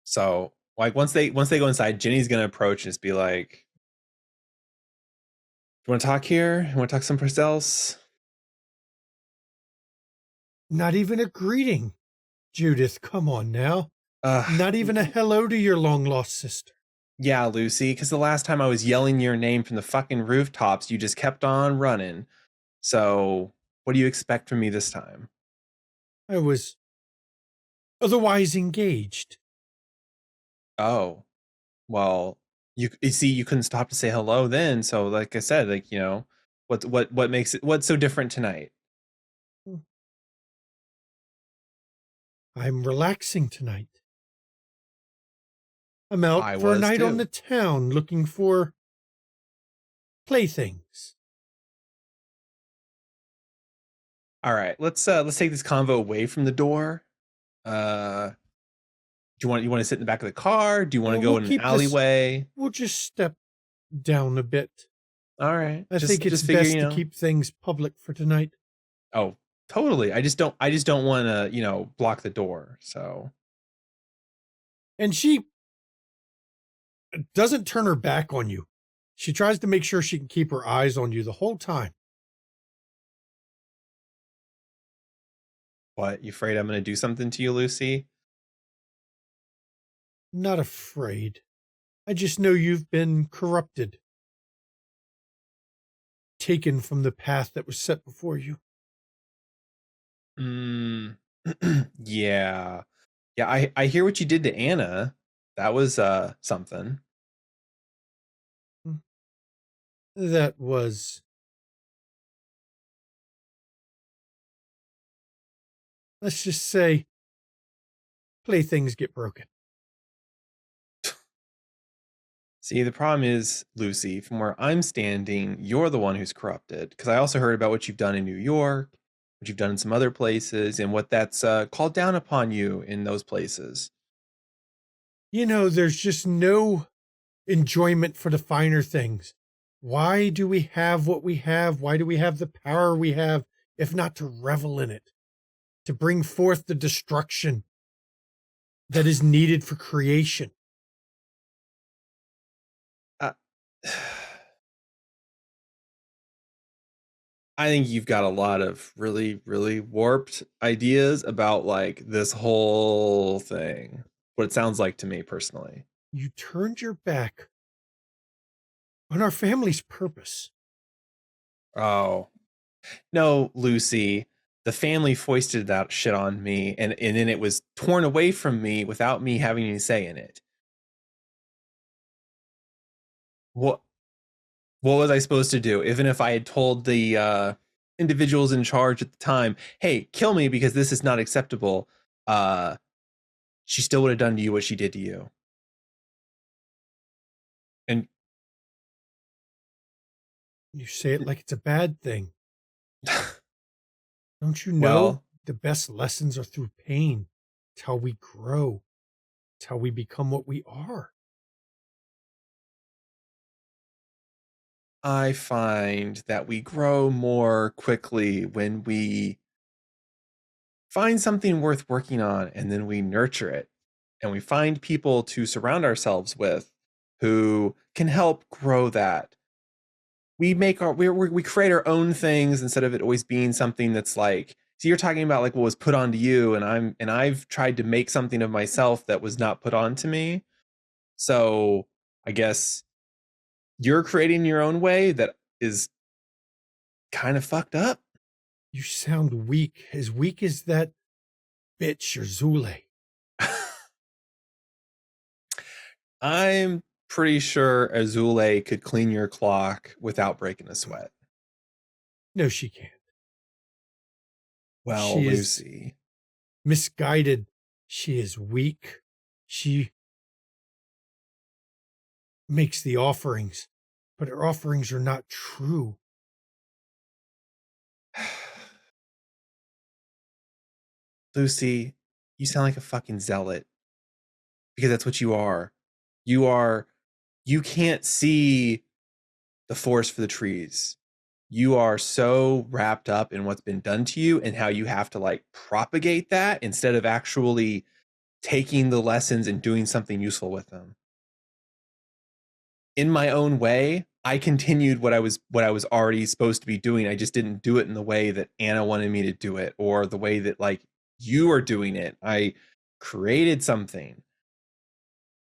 So like once they go inside, Jenny's gonna approach and just be like, "You want to talk here? You want to talk someplace else?" Not even a greeting. Judith, come on now. Uh, Not even a hello to your long lost sister. Yeah, Lucy, because the last time I was yelling your name from the fucking rooftops, you just kept on running. So what do you expect from me this time? I was otherwise engaged. Oh, well, you see, you couldn't stop to say hello then. So like I said, like, what makes it, what's so different tonight? I'm relaxing tonight. I'm out I for a was night on too. the town looking for playthings. All right, let's take this convo away from the door. Do you want to sit in the back of the car? Do you want to go in an alleyway? We'll just step down a bit. All right. I think it's figure, best to keep things public for tonight. Oh, totally. I just don't want to, block the door. So. And she doesn't turn her back on you. She tries to make sure she can keep her eyes on you the whole time. What? You afraid I'm going to do something to you, Lucy? Not afraid. I just know you've been corrupted. Taken from the path that was set before you. Yeah. Yeah, I hear what you did to Anna. That was something. That was... Let's just say, playthings get broken. See, the problem is, Lucy, from where I'm standing, you're the one who's corrupted. Because I also heard about what you've done in New York, what you've done in some other places, and what that's called down upon you in those places. There's just no enjoyment for the finer things. Why do we have what we have? Why do we have the power we have, if not to revel in it? To bring forth the destruction that is needed for creation. I think you've got a lot of really, really warped ideas about like this whole thing. What it sounds like to me personally. You turned your back on our family's purpose. Oh, no, Lucy. The family foisted that shit on me, and then it was torn away from me without me having any say in it. What was I supposed to do? Even if I had told the individuals in charge at the time, hey, kill me because this is not acceptable, she still would have done to you what she did to you. And you say it like it's a bad thing. Don't you know the best lessons are through pain? It's how we grow. It's how we become what we are. I find that we grow more quickly when we find something worth working on and then we nurture it. And we find people to surround ourselves with who can help grow that. We create our own things instead of it always being something that's like, so you're talking about like what was put onto you, and I've tried to make something of myself that was not put onto me. So I guess you're creating your own way that is kind of fucked up. You sound weak as that bitch or Zule. I'm pretty sure Azule could clean your clock without breaking a sweat. No, she can't. Well, she Lucy. Misguided. She is weak. She makes the offerings, but her offerings are not true. Lucy, you sound like a fucking zealot. Because that's what you are. You can't see the forest for the trees. You are so wrapped up in what's been done to you and how you have to like propagate that instead of actually taking the lessons and doing something useful with them. In my own way, I continued what I was already supposed to be doing. I just didn't do it in the way that Anna wanted me to do it, or the way that like you are doing it. I created something.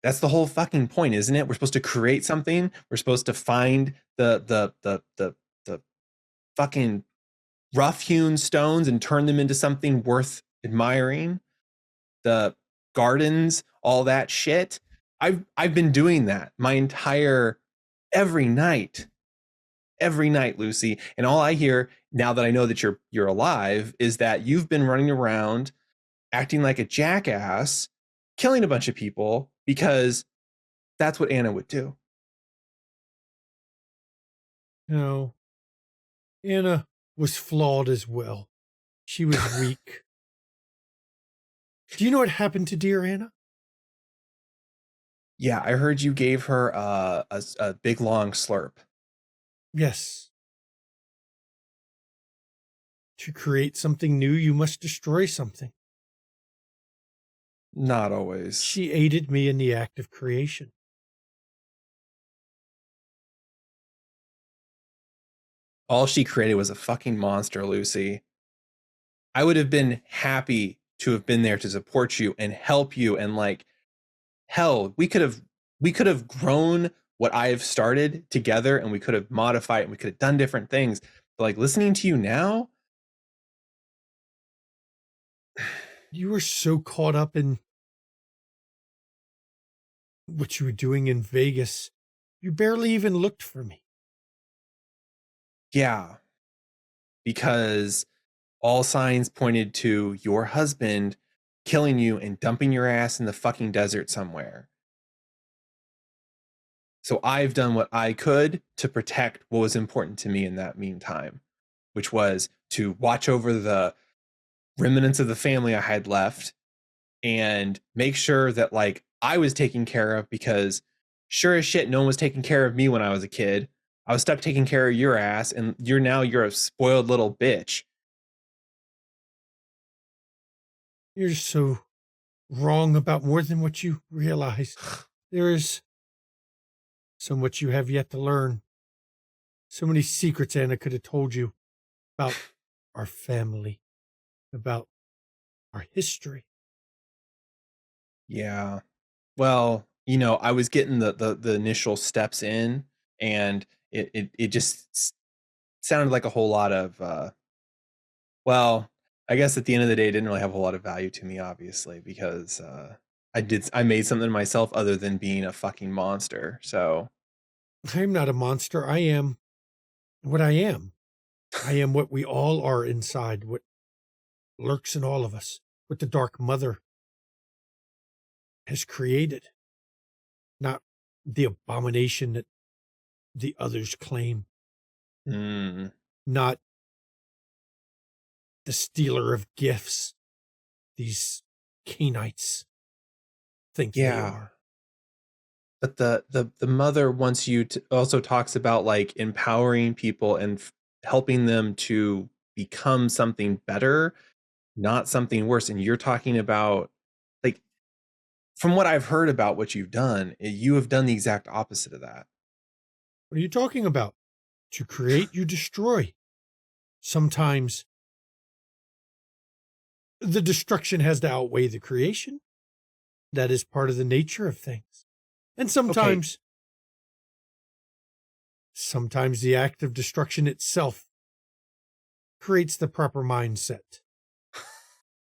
That's the whole fucking point, isn't it? We're supposed to create something. We're supposed to find the fucking rough-hewn stones and turn them into something worth admiring. The gardens, all that shit. I've been doing that my every night, Lucy. And all I hear now that I know that you're alive is that you've been running around acting like a jackass, killing a bunch of people because that's what Anna would do. No, Anna was flawed as well. She was weak. Do you know what happened to dear Anna? Yeah, I heard you gave her a big long slurp. Yes. To create something new, you must destroy something. Not always. She aided me in the act of creation. All she created was a fucking monster, Lucy. I would have been happy to have been there to support you and help you, and like, hell, we could have grown what I have started together, and we could have modified it, and we could have done different things. But like, listening to you now, You were so caught up in what you were doing in Vegas, you barely even looked for me. yeah, because all signs pointed to your husband killing you and dumping your ass in the fucking desert somewhere. So I've done what I could to protect what was important to me in that meantime, which was to watch over the remnants of the family I had left and make sure that like I was taken care of, because sure as shit, no one was taking care of me when I was a kid. I was stuck taking care of your ass, and you're a spoiled little bitch. You're so wrong about more than what you realize. There is so much you have yet to learn. So many secrets Anna could have told you about our family, about our history. Yeah. Well, I was getting the initial steps in, and it just sounded like a whole lot of well, I guess at the end of the day, it didn't really have a whole lot of value to me, obviously, because I made something myself other than being a fucking monster. So I am not a monster. I am what I am. I am what we all are inside, what lurks in all of us, what the Dark Mother has created. Not the abomination that the others claim. Not the stealer of gifts these Canaanites think they are. But the mother wants you to also talks about like empowering people and helping them to become something better, not something worse. And you're talking about, like, from what I've heard about what you've done, you have done the exact opposite of that. What are you talking about? To create, you destroy. Sometimes the destruction has to outweigh the creation. That is part of the nature of things. And sometimes the act of destruction itself creates the proper mindset.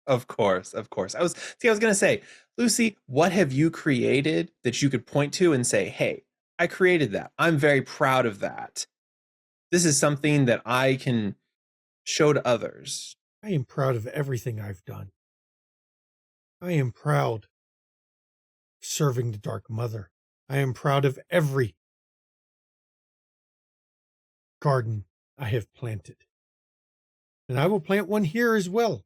Of course. I was going to say, Lucy, what have you created that you could point to and say, hey, I created that. I'm very proud of that. This is something that I can show to others. I am proud of everything I've done. I am proud of serving the Dark Mother. I am proud of every garden I have planted. And I will plant one here as well.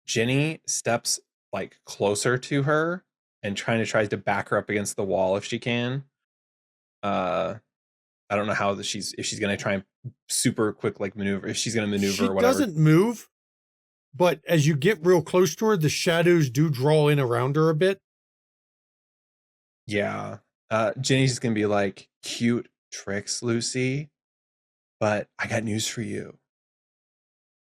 Jenny steps like closer to her and tries to back her up against the wall if she can. I don't know how if she's going to try and super quick like maneuver, if she's going to maneuver or whatever. She doesn't move, but as you get real close to her, the shadows do draw in around her a bit. Yeah. Jenny's just going to be like, cute tricks, Lucy, but I got news for you.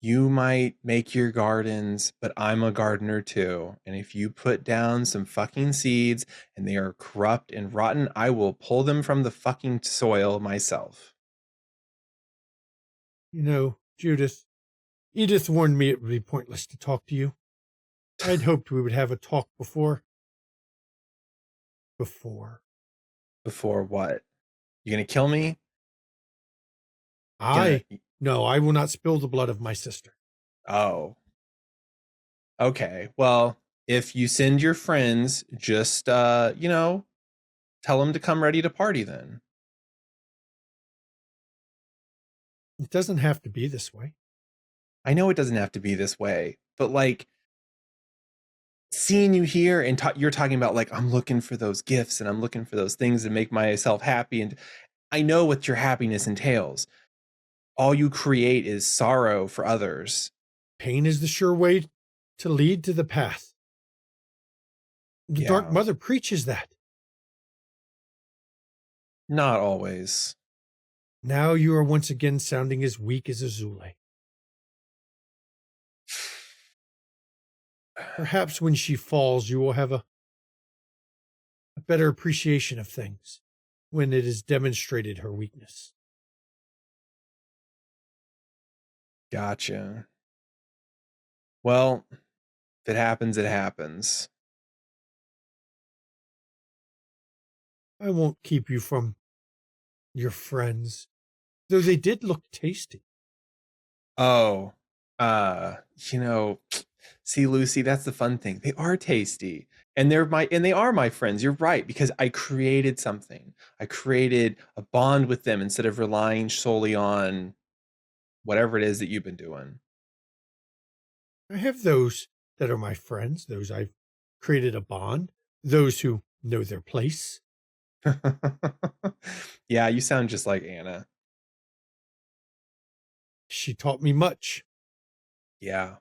You might make your gardens, but I'm a gardener too. And if you put down some fucking seeds and they are corrupt and rotten, I will pull them from the fucking soil myself. You know, Judith, Edith warned me it would be pointless to talk to you. I'd hoped we would have a talk before. Before what? You gonna kill me? No, I will not spill the blood of my sister. Oh. Okay. Well, if you send your friends, just tell them to come ready to party then. It doesn't have to be this way. I know it doesn't have to be this way, but like seeing you here and you're talking about like, I'm looking for those gifts and I'm looking for those things that make myself happy. And I know what your happiness entails. All you create is sorrow for others. Pain is the sure way to lead to the path. The Dark Yeah. Mother preaches that. Not always. Now you are once again sounding as weak as Azule. Perhaps when she falls, you will have a better appreciation of things when it has demonstrated her weakness. Gotcha. Well, if it happens, it happens. I won't keep you from your friends, though they did look tasty. Oh, see, Lucy, that's the fun thing. They are tasty. And they are my friends. You're right, because I created something. I created a bond with them instead of relying solely on whatever it is that you've been doing. I have those that are my friends, those I've created a bond, those who know their place. Yeah, you sound just like Anna. She taught me much. Yeah.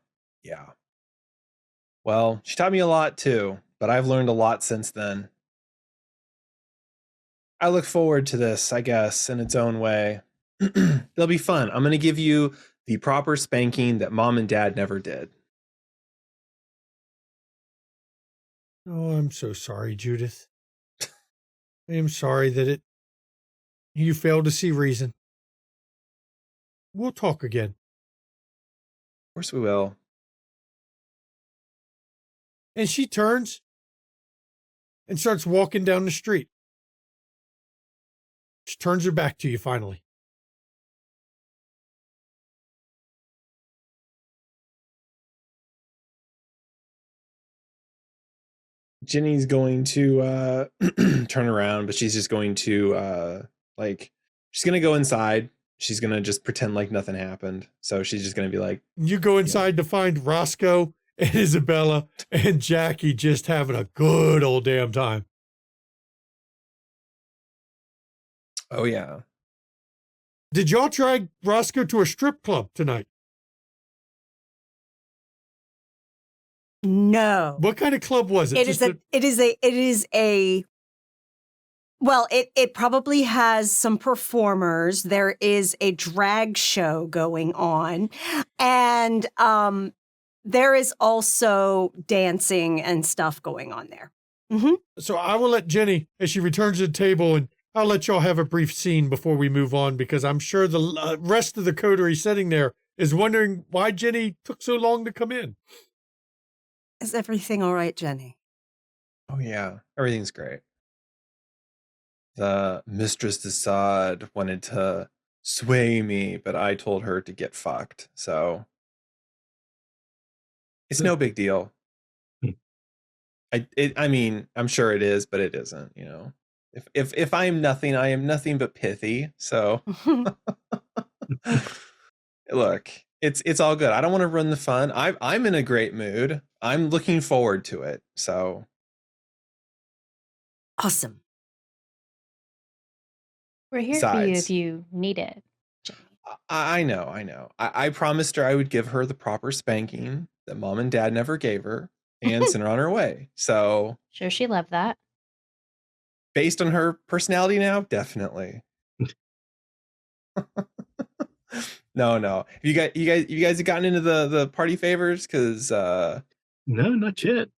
Well, she taught me a lot too, but I've learned a lot since then. I look forward to this, I guess, in its own way. It'll be fun. I'm going to give you the proper spanking that Mom and Dad never did. Oh, I'm so sorry, Judith. I am sorry that you failed to see reason. We'll talk again. Of course we will. And she turns and starts walking down the street. She turns her back to you finally. Jenny's going to turn around, but she's just going to she's going to go inside. She's going to just pretend like nothing happened. So she's just going to be like, You go inside to find Roscoe and Isabella and Jackie just having a good old damn time. oh yeah. Did y'all drag Roscoe to a strip club tonight? No. What kind of club was it? Well, it probably has some performers. There is a drag show going on. And there is also dancing and stuff going on there. Mm-hmm. So I will let Jenny, as she returns to the table, and I'll let y'all have a brief scene before we move on, because I'm sure the rest of the coterie sitting there is wondering why Jenny took so long to come in. Is everything all right, Jenny? Oh yeah. Everything's great. The Mistress Desaad wanted to sway me, but I told her to get fucked. So it's no big deal. I mean, I'm sure it is, but it isn't, you know. If I am nothing, I am nothing but pithy. So look, it's all good. I don't want to ruin the fun. I'm in a great mood. I'm looking forward to it. So Awesome. We're here for you Besides- if you need it. Jenny. I know. I promised her I would give her the proper spanking that Mom and Dad never gave her and send her on her way. So Sure, she loved that. based on her personality now, definitely. No. You guys have gotten into the party favors? Because No, not yet.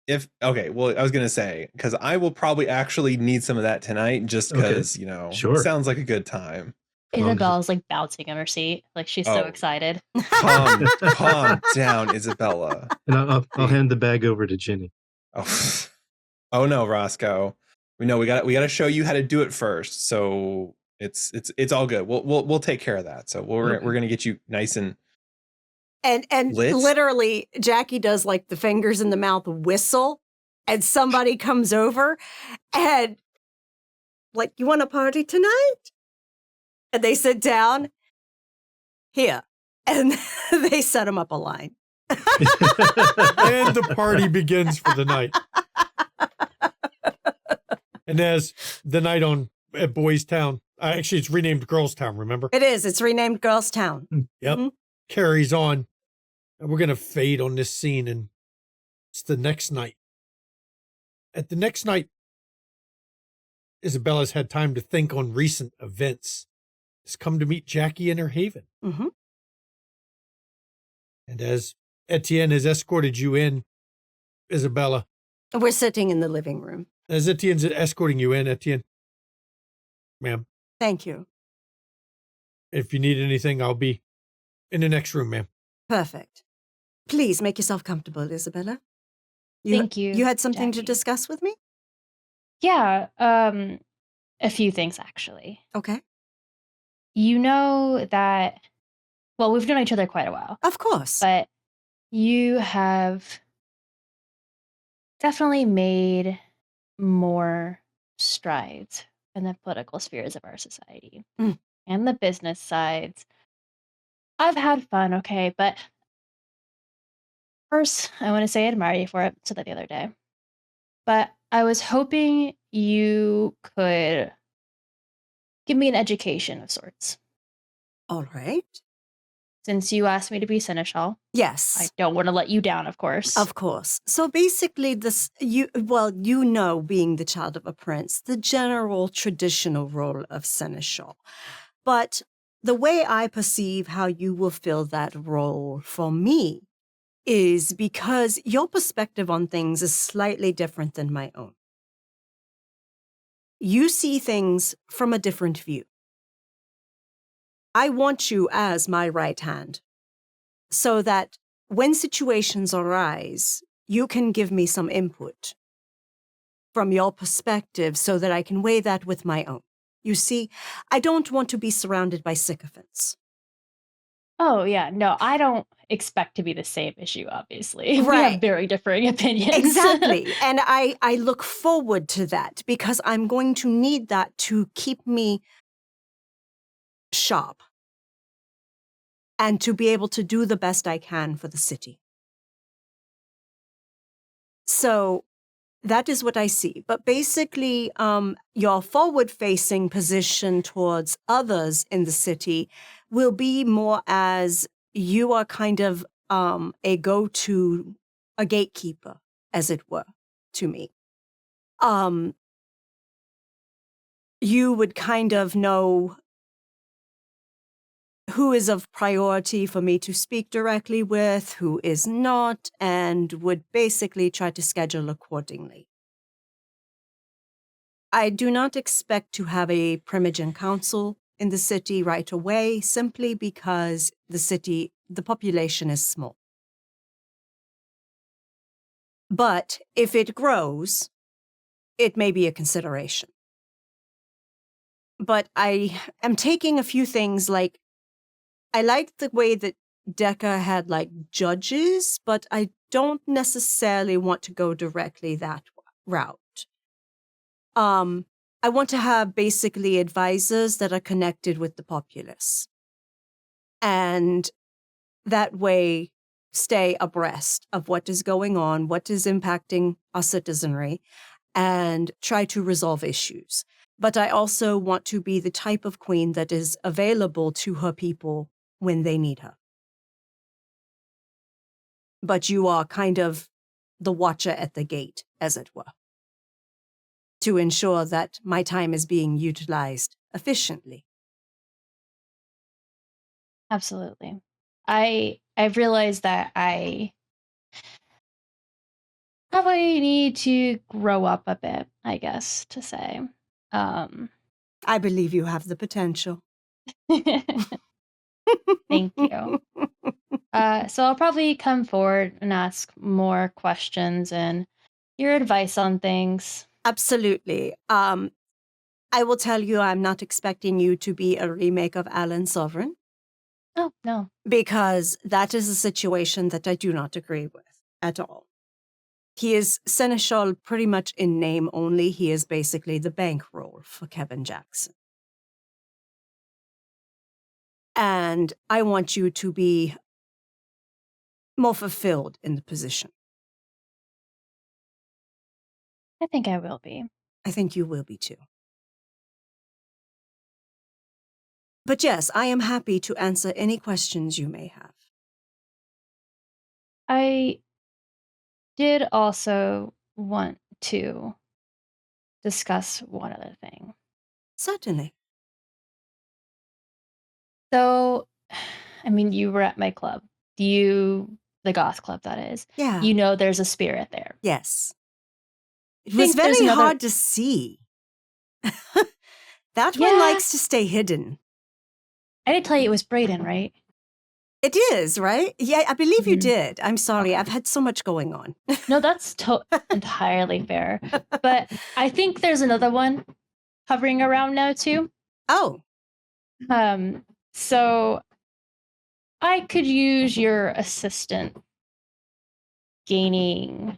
I was gonna say, because I will probably actually need some of that tonight, just because Sure. it sounds like a good time. Well, Isabella's like bouncing in her seat. Like she's so Oh. excited. Calm down, Isabella. And I'll hand the bag over to Jenny. Oh no, Roscoe. We got to show you how to do it first. So it's all good. We'll take care of that. So we're gonna get you nice and And Lit? literally, Jackie does like the fingers in the mouth whistle, and somebody comes over and like, you want a party tonight? And they sit down here. And they set him up a line. And the party begins for the night. And as the night at Boys Town, actually it's renamed Girls Town, remember? It is. It's renamed Girls Town. Yep. Mhm. Carries on. And we're going to fade on this scene, and it's the next night. At the next night, Isabella's had time to think on recent events. Has come to meet Jackie in her haven. Mm-hmm. And as Etienne has escorted you in, Isabella, We're sitting in the living room. as Etienne's escorting you in, Etienne, ma'am, Thank you. if you need anything, I'll be in the next room, ma'am. Perfect. Please make yourself comfortable, Isabella. Thank you, You had something to Jackie. discuss with me? Yeah, a few things actually. Okay. You know that, well, we've known each other quite a while, Of course. but you have definitely made more strides in the political spheres of our society Mm. and the business sides. I've had fun, okay, but first, I want to say I admire you for it. Said that the other day. But I was hoping you could give me an education of sorts. All right. Since you asked me to be seneschal, I Yes. don't want to let you down, of course. Of course. So basically, being the child of a prince, the general traditional role of seneschal. But the way I perceive how you will fill that role for me is because your perspective on things is slightly different than my own. You see things from a different view. I want you as my right hand so that when situations arise, you can give me some input from your perspective so that I can weigh that with my own. You see, I don't want to be surrounded by sycophants. Oh, yeah. No, I don't expect to be the same issue, obviously. We Right. have very differing opinions. Exactly. And I look forward to that because I'm going to need that to keep me sharp and to be able to do the best I can for the city. So that is what I see. But basically, your forward-facing position towards others in the city will be more as you are kind of a go-to, a gatekeeper, as it were, to me. You would kind of know who is of priority for me to speak directly with, who is not, and would basically try to schedule accordingly. I do not expect to have a Primogen council in the city right away, simply because the population is small. But if it grows, it may be a consideration. But I am taking a few things like, I like the way that Decca had like judges, but I don't necessarily want to go directly that route. I want to have basically advisors that are connected with the populace. And that way stay abreast of what is going on, what is impacting our citizenry, and try to resolve issues. But I also want to be the type of queen that is available to her people when they need her. But you are kind of the watcher at the gate, as it were, to ensure that my time is being utilized efficiently. Absolutely. I've realized that I probably need to grow up a bit, I guess, to say. I believe you have the potential. Thank you. So I'll probably come forward and ask more questions and your advice on things. Absolutely. I will tell you, I'm not expecting you to be a remake of Alan Sovereign, Oh, no. because that is a situation that I do not agree with at all. He is Seneschal pretty much in name only. He is basically the bankroll for Kevin Jackson. And I want you to be more fulfilled in the position. I think I will be. I think you will be too. But yes, I am happy to answer any questions you may have. I did also want to discuss one other thing. Certainly. So, I mean, you were at my club. The goth club, that is. Yeah. You know there's a spirit there. Yes. It I was think there's very another- hard to see. That Yeah. one likes to stay hidden. I did tell you it was Brayden, right? It is, right? Yeah, I believe you Mhm. did. I'm sorry. Okay. I've had so much going on. No, that's entirely fair. But I think there's another one hovering around now too. Oh, So I could use your assistant gaining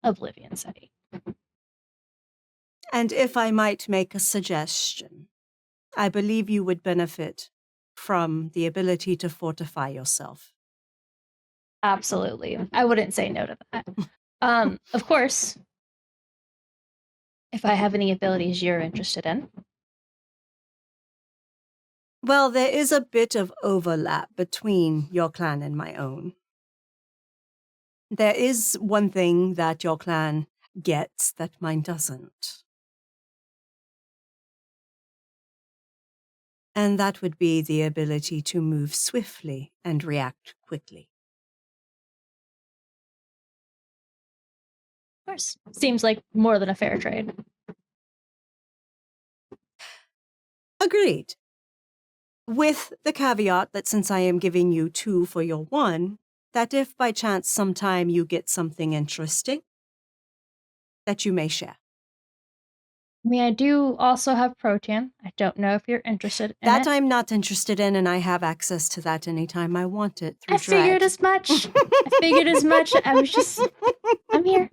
Oblivion Sight. and if I might make a suggestion, I believe you would benefit from the ability to fortify yourself. Absolutely. I wouldn't say no to that. Of course, if I have any abilities you're interested in. Well, there is a bit of overlap between your clan and my own. There is one thing that your clan gets that mine doesn't. And that would be the ability to move swiftly and react quickly. Of course. Seems like more than a fair trade. Agreed. With the caveat that since I am giving you 2 for your 1, that if by chance sometime you get something interesting, that you may share. I mean, I do also have Protean. I don't know if you're interested in That it. I'm not interested in, and I have access to that anytime I want it through I figured Dread. as much. I figured as much. I'm here.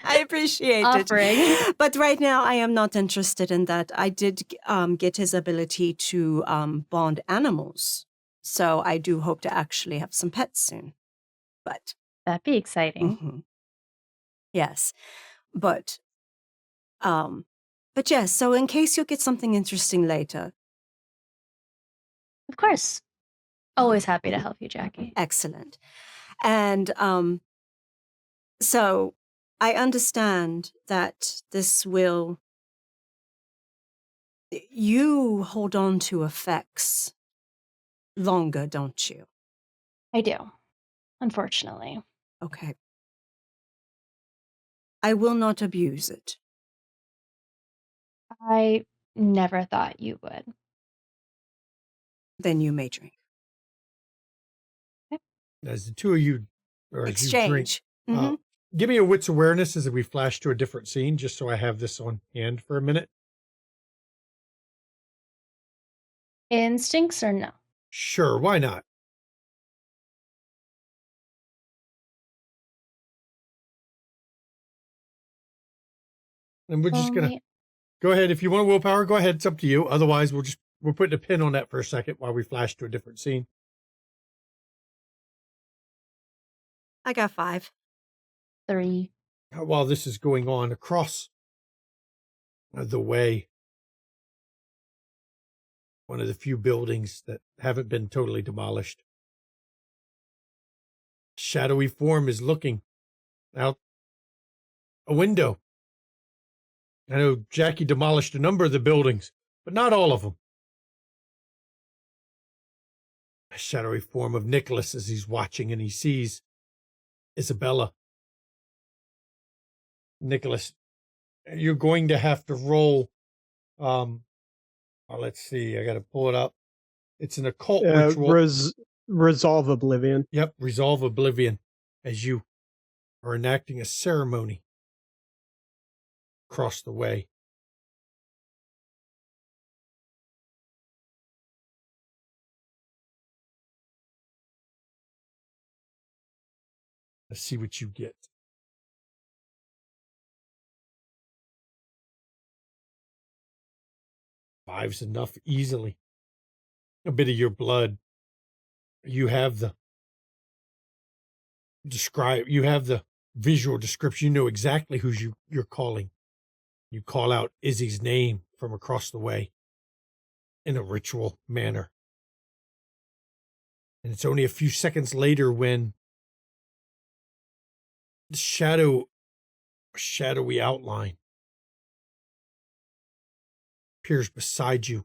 I appreciate Offering. it. But right now, I am not interested in that. I did get his ability to bond animals. So I do hope to actually have some pets soon. But That'd be exciting. mhm. Yes. But yes, so in case you'll get something interesting later. Of course. Always happy to help you, Jackie. Excellent. And so I understand that this will. You hold on to effects longer, don't you? I do. Unfortunately. Okay. I will not abuse it. I never thought you would. Then you may drink. As the two of you, or as you drink, Exchange. Mhm. give me a wits awareness as we flash to a different scene, just so I have this on hand for a minute. Instincts or no? Sure, why not? And we're just gonna Only- go ahead. If you want willpower, go ahead. It's up to you. Otherwise, we're putting a pin on that for a second while we flash to a different scene. I got 5. 3. While this is going on across the way, one of the few buildings that haven't been totally demolished, shadowy form is looking out a window. I know Jackie demolished a number of the buildings, but not all of them. A shadowy form of Nicholas as he's watching, and he sees Isabella. Nicholas, you're going to have to roll. Let's see. I got to pull it up. It's an occult ritual. Resolve Oblivion. Yep, resolve oblivion, as you are enacting a ceremony across the way. Let's see what you get. 5's enough easily. a bit of your blood. You have the visual description. You know exactly who you're calling. You call out Izzy's name from across the way in a ritual manner. And it's only a few seconds later when the shadowy outline appears beside you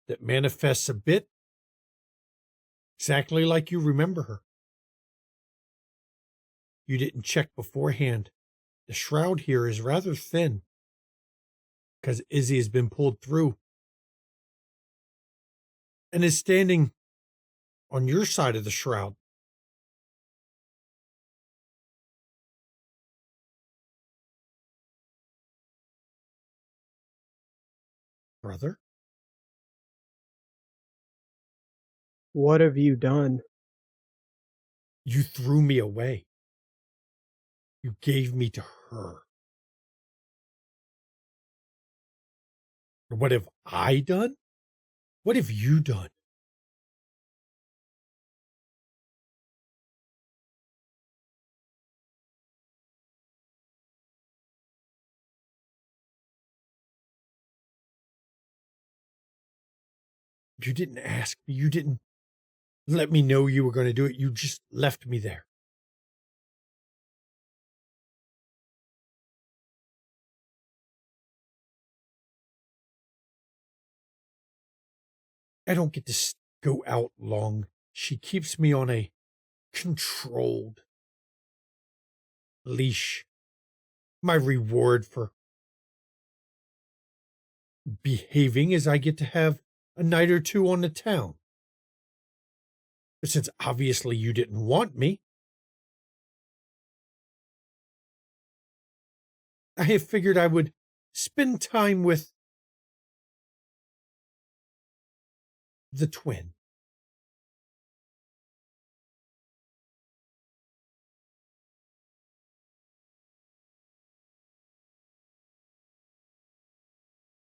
that manifests a bit exactly like you remember her. You didn't check beforehand. The shroud here is rather thin because Izzy has been pulled through and is standing on your side of the shroud. Brother? What have you done? You threw me away. You gave me to her. What have I done? What have you done? You didn't ask me. You didn't let me know you were going to do it. You just left me there. I don't get to go out long. She keeps me on a controlled leash. My reward for behaving is I get to have a night or two on the town. But since obviously you didn't want me, I have figured I would spend time with the twin.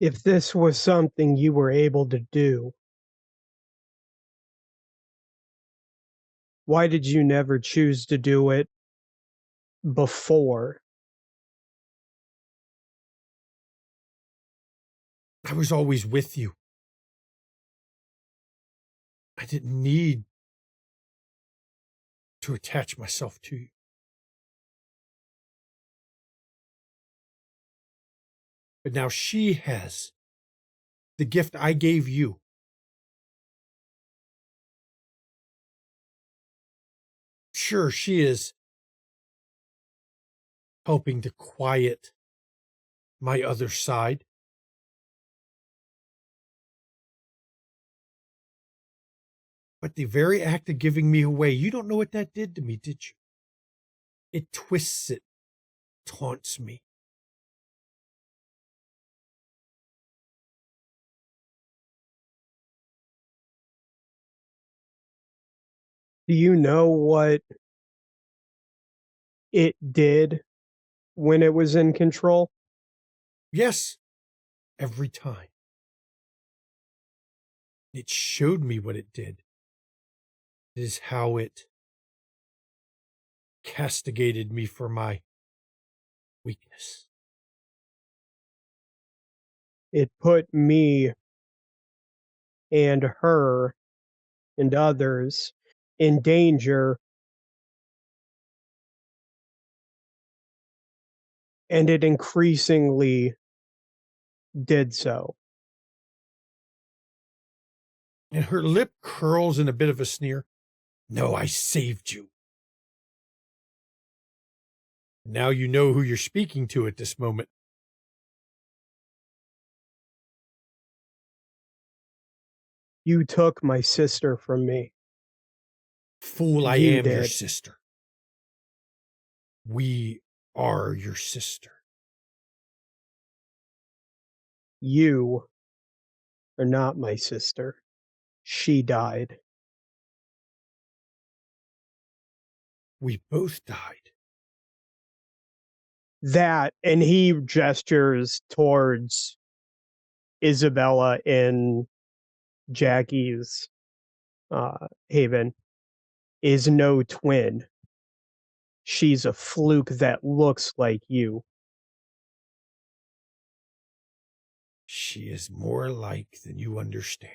If this was something you were able to do, why did you never choose to do it before? I was always with you. I didn't need to attach myself to you. But now she has the gift I gave you. Sure, she is helping to quiet my other side. But the very act of giving me away, you don't know what that did to me, did you? It twists it, taunts me. Do you know what it did when it was in control? Yes, every time. It showed me what it did. It is how it castigated me for my weakness. It put me and her and others in danger, and it increasingly did so. And her lip curls in a bit of a sneer. No, I saved you. Now you know who you're speaking to at this moment. You took my sister from me. Fool, I You am your did. sister. We are your sister. You are not my sister. She died. We both died. That, and he gestures towards Isabella in Jackie's haven is no twin. She's a fluke that looks like you. She is more alike than you understand.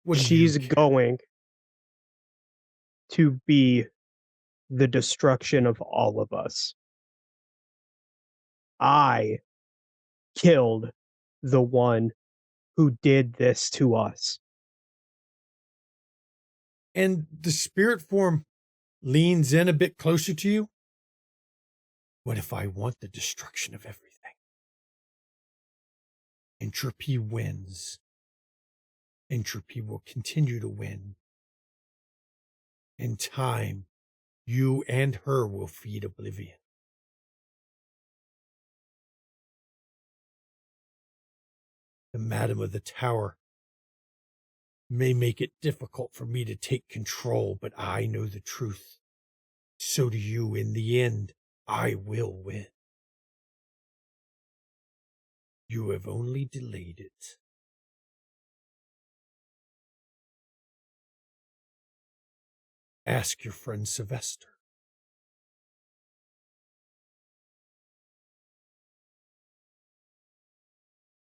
What do She's you care? going to be the destruction of all of us. I killed the one who did this to us. And the spirit form leans in a bit closer to you. What if I want the destruction of everything? Entropy wins. Entropy will continue to win. In time, you and her will feed oblivion. The Madam of the Tower may make it difficult for me to take control, but I know the truth. So do you. In the end, I will win. You have only delayed it. Ask your friend Sylvester.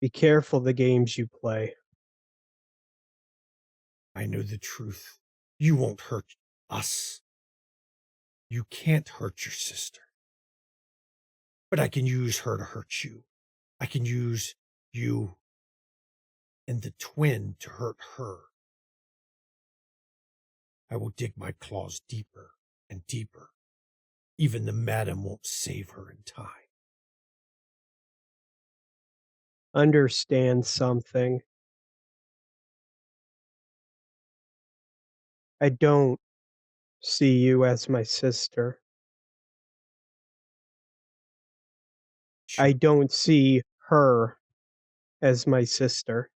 Be careful the games you play. I know the truth. You won't hurt us. You can't hurt your sister. But I can use her to hurt you. I can use you and the twin to hurt her. I will dig my claws deeper and deeper. Even the madam won't save her in time. Understand something. I don't see you as my sister. I don't see her as my sister.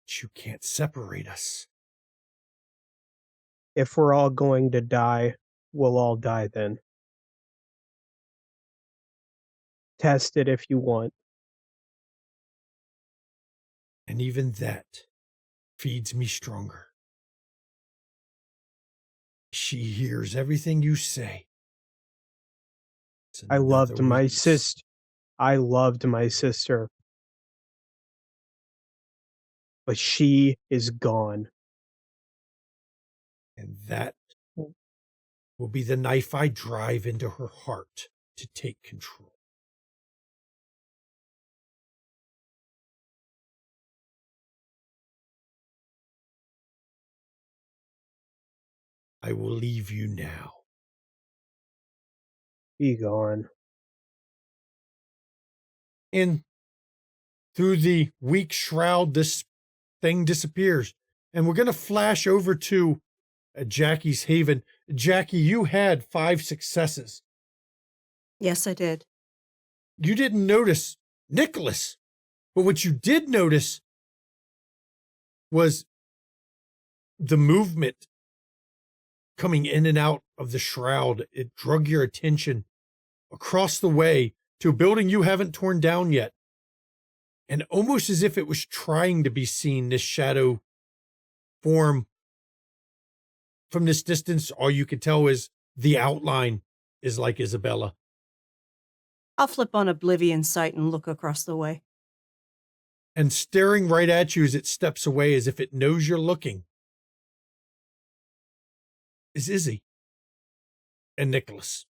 But you can't separate us. If we're all going to die, we'll all die then. Test it if you want. And even that feeds me stronger. She hears everything you say. I loved my weakness. sister. I loved my sister. But she is gone. And that will be the knife I drive into her heart to take control. I will leave you now. Be gone. And through the weak shroud, this thing disappears. And we're going to flash over to Jackie's haven. Jackie, you had 5 successes. Yes, I did. You didn't notice Nicholas, but what you did notice was the movement coming in and out of the shroud. It drug your attention across the way to a building you haven't torn down yet. And almost as if it was trying to be seen, this shadow form from this distance, all you could tell is the outline is like Isabella. I'll flip on Oblivion sight and look across the way. And staring right at you as it steps away, as if it knows you're looking, is Izzy and Nicholas.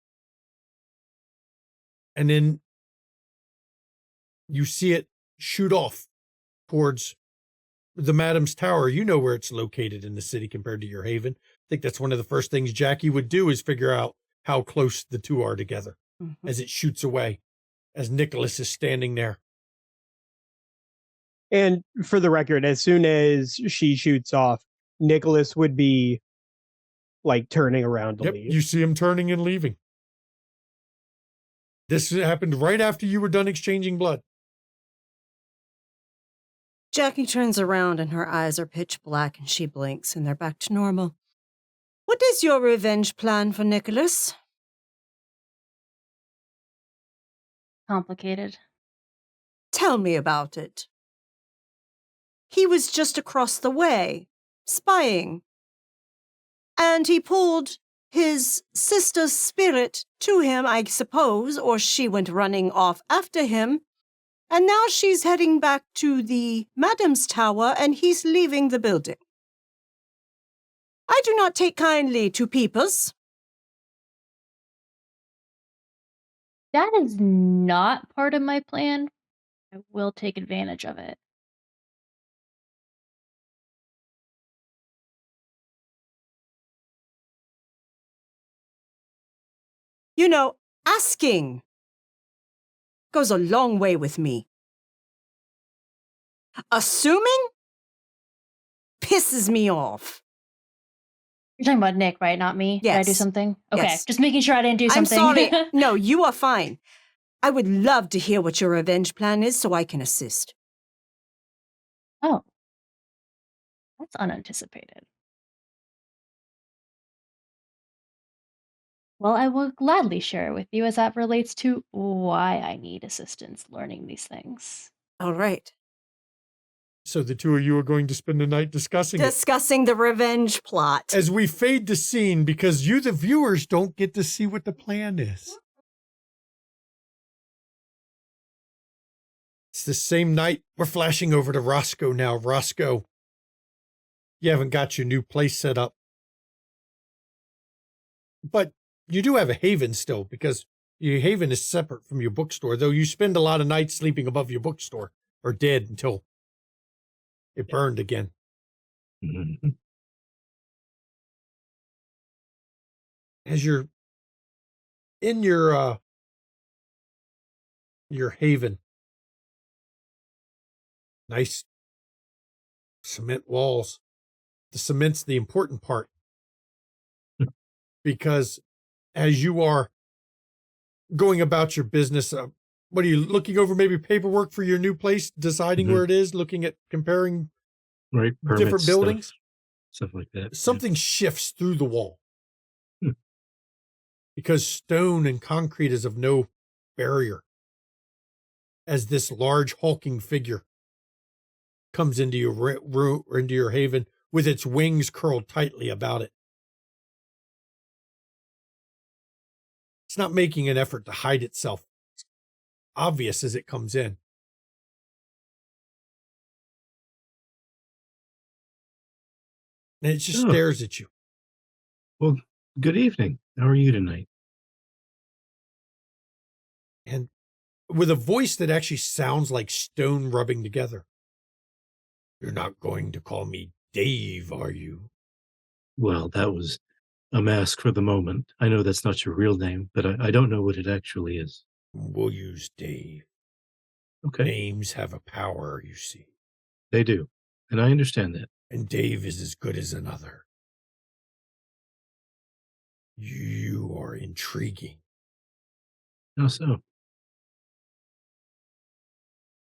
And then you see it shoot off towards the Madam's Tower. You know where it's located in the city compared to your haven. I think that's one of the first things Jackie would do, is figure out how close the two are together as it shoots away, as Nicholas is standing there. And for the record, as soon as she shoots off, Nicholas would be like turning around to leave. You see him turning and leaving. This happened right after you were done exchanging blood. Jackie turns around and her eyes are pitch black and she blinks and they're back to normal. What is your revenge plan for Nicholas? Complicated. Tell me about it. He was just across the way, spying. And he pulled his sister's spirit to him, I suppose, or she went running off after him. And now she's heading back to the Madam's Tower, and he's leaving the building. I do not take kindly to peepers. That is not part of my plan. I will take advantage of it. You know, asking goes a long way with me. Assuming pisses me off. You're talking about Nick, right? Not me? Did I do Yes. something? Okay, Yes. just making sure I didn't do I'm something. sorry. No, you are fine. I would love to hear what your revenge plan is so I can assist. Oh. That's unanticipated. Well, I will gladly share it with you as that relates to why I need assistance learning these things. All right. So the two of you are going to spend the night discussing it. Discussing the revenge plot. As we fade the scene, because you, the viewers, don't get to see what the plan is. It's the same night. We're flashing over to Roscoe now. Roscoe, you haven't got your new place set up. But you do have a haven still, because your haven is separate from your bookstore, though you spend a lot of nights sleeping above your bookstore, or did until it burned again. Mhm. As you're in your haven, nice cement walls. The cement's the important part, because as you are going about your business, what are you looking over? Maybe paperwork for your new place, deciding where it is, looking at comparing Right. different Permits, buildings. Stuff like that. yeah. Something shifts through the wall, Hmm. because stone and concrete is of no barrier, as this large hulking figure comes into your room or into your haven with its wings curled tightly about it. It's not making an effort to hide itself. It's obvious as it comes in. And it just Oh. stares at you. Well, good evening. How are you tonight? And with a voice that actually sounds like stone rubbing together. You're not going to call me Dave, are you? Well, that was a mask for the moment. I know that's not your real name, but I don't know what it actually is. We'll use Dave. Okay, Names have a power, you see. they do. And I understand that. And Dave is as good as another. You are intriguing. How so?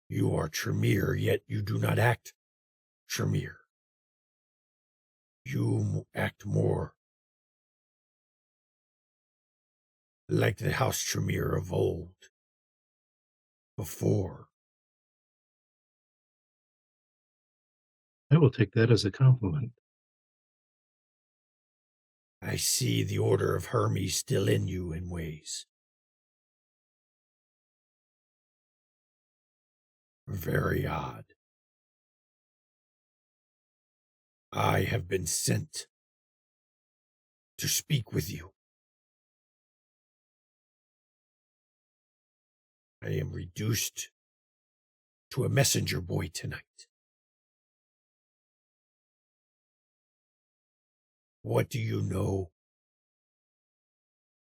You are Tremere, yet you do not act Tremere. You act more like the House Tremere of old. Before. I will take that as a compliment. I see the Order of Hermes still in you in ways. Very odd. I have been sent to speak with you. I am reduced to a messenger boy tonight. What do you know